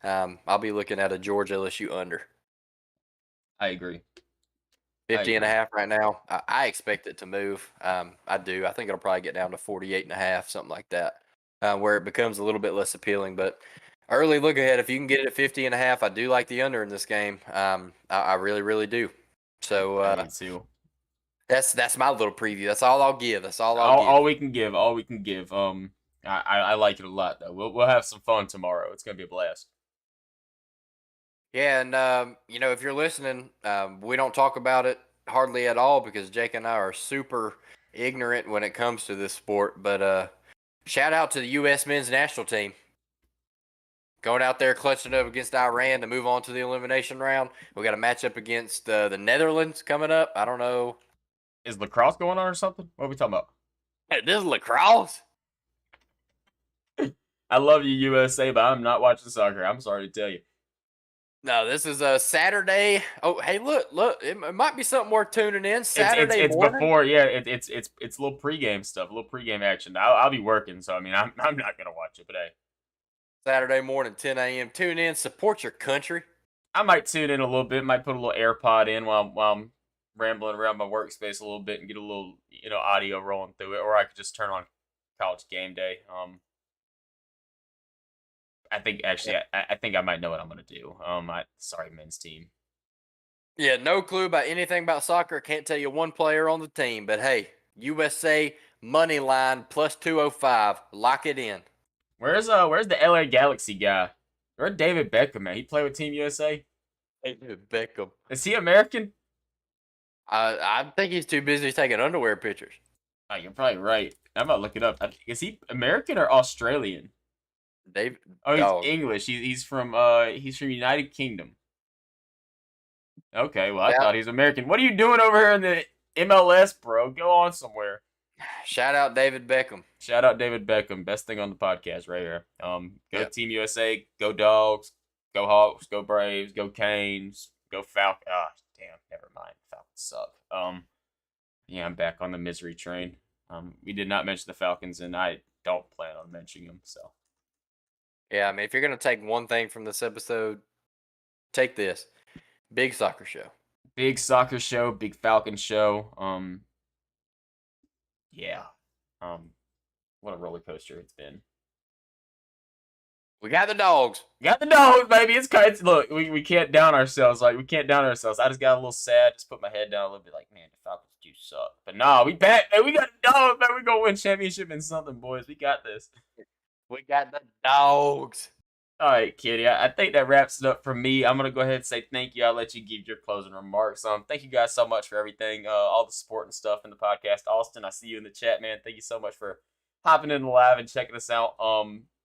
I'll be looking at a Georgia LSU under I agree. I 50 and a agree. half right now. I expect it to move. I do. I think it'll probably get down to 48 and a half, something like that, where it becomes a little bit less appealing. But early look ahead, if you can get it at 50 and a half, I do like the under in this game. I really, really do. So I do too. that's my little preview. That's all I'll give. That's all I'll All give. we can give. All we can give. I like it a lot though. We'll have some fun tomorrow. It's gonna be a blast. Yeah, and if you're listening, we don't talk about it hardly at all because Jake and I are super ignorant when it comes to this sport. But shout out to the U.S. men's national team going out there clutching up against Iran to move on to the elimination round. We got a matchup against the Netherlands coming up. I don't know. Is lacrosse going on or something? What are we talking about? Hey, this is lacrosse. I love you, USA, but I'm not watching soccer. I'm sorry to tell you. No, this is a Saturday. Oh, hey, look! It might be something worth tuning in. It's Saturday it's morning. before, yeah. It's a little pregame stuff, a little pregame action. I'll be working, so I mean, I'm not gonna watch it, but hey, Saturday morning, 10 a.m. Tune in, support your country. I might tune in a little bit. Might put a little AirPod in while I'm rambling around my workspace a little bit and get a little audio rolling through it, or I could just turn on College Game Day. I think actually I think I might know what I'm gonna do. Sorry, men's team. Yeah, no clue about anything about soccer. Can't tell you one player on the team, but hey, USA money line plus 205. Lock it in. Where's the LA Galaxy guy? Where's David Beckham, man? He play with Team USA. Hey, dude, Beckham. Is he American? I think he's too busy taking underwear pictures. Oh, you're probably right. I'm about to look it up. Is he American or Australian? David, Oh, he's dog. English. He's from United Kingdom. Okay, well I Yeah. thought he was American. What are you doing over here in the MLS, bro? Go on somewhere. Shout out David Beckham. Shout out David Beckham. Best thing on the podcast right here. Go Yep. Team USA. Go Dogs. Go Hawks. Go Braves. Go Canes. Go Falcons. Ah, damn. Never mind. Falcons suck. Yeah, I'm back on the misery train. We did not mention the Falcons, and I don't plan on mentioning them. So Yeah, I mean, if you're gonna take one thing from this episode, take this. Big soccer show. big soccer show, big Falcon show. Yeah. Um, what a roller coaster it's been. We got the dogs. Got the dogs, baby. It's look, we can't down ourselves. Like we can't down ourselves. I just got a little sad. Just put my head down a little bit. Like man, the Falcons do suck. But nah, we back. Man, we got the dogs. Man, we gonna win championship in something, boys. We got this. We got the dogs. All right, Kitty. I think that wraps it up for me. I'm gonna go ahead and say thank you. I'll let you give your closing remarks. Thank you guys so much for everything, all the support and stuff in the podcast. Austin, I see you in the chat, man. Thank you so much for hopping in the live and checking us out.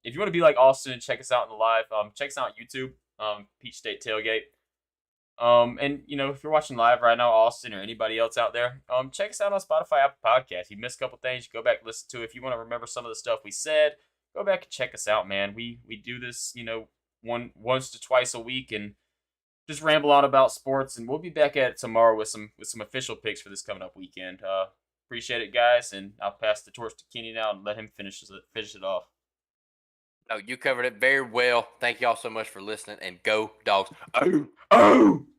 If you want to be like Austin and check us out in the live, check us out on YouTube, Peach State Tailgate. And if you're watching live right now, Austin or anybody else out there, check us out on Spotify, Apple Podcast. You missed a couple things, you go back and listen to it. If you want to remember some of the stuff we said, go back and check us out, man. We do this, once to twice a week and just ramble on about sports. And we'll be back at it tomorrow with some official picks for this coming up weekend. Appreciate it, guys, and I'll pass the torch to Kenny now and let him finish it off. No, you covered it very well. Thank y'all so much for listening, and go Dogs. Oh, oh.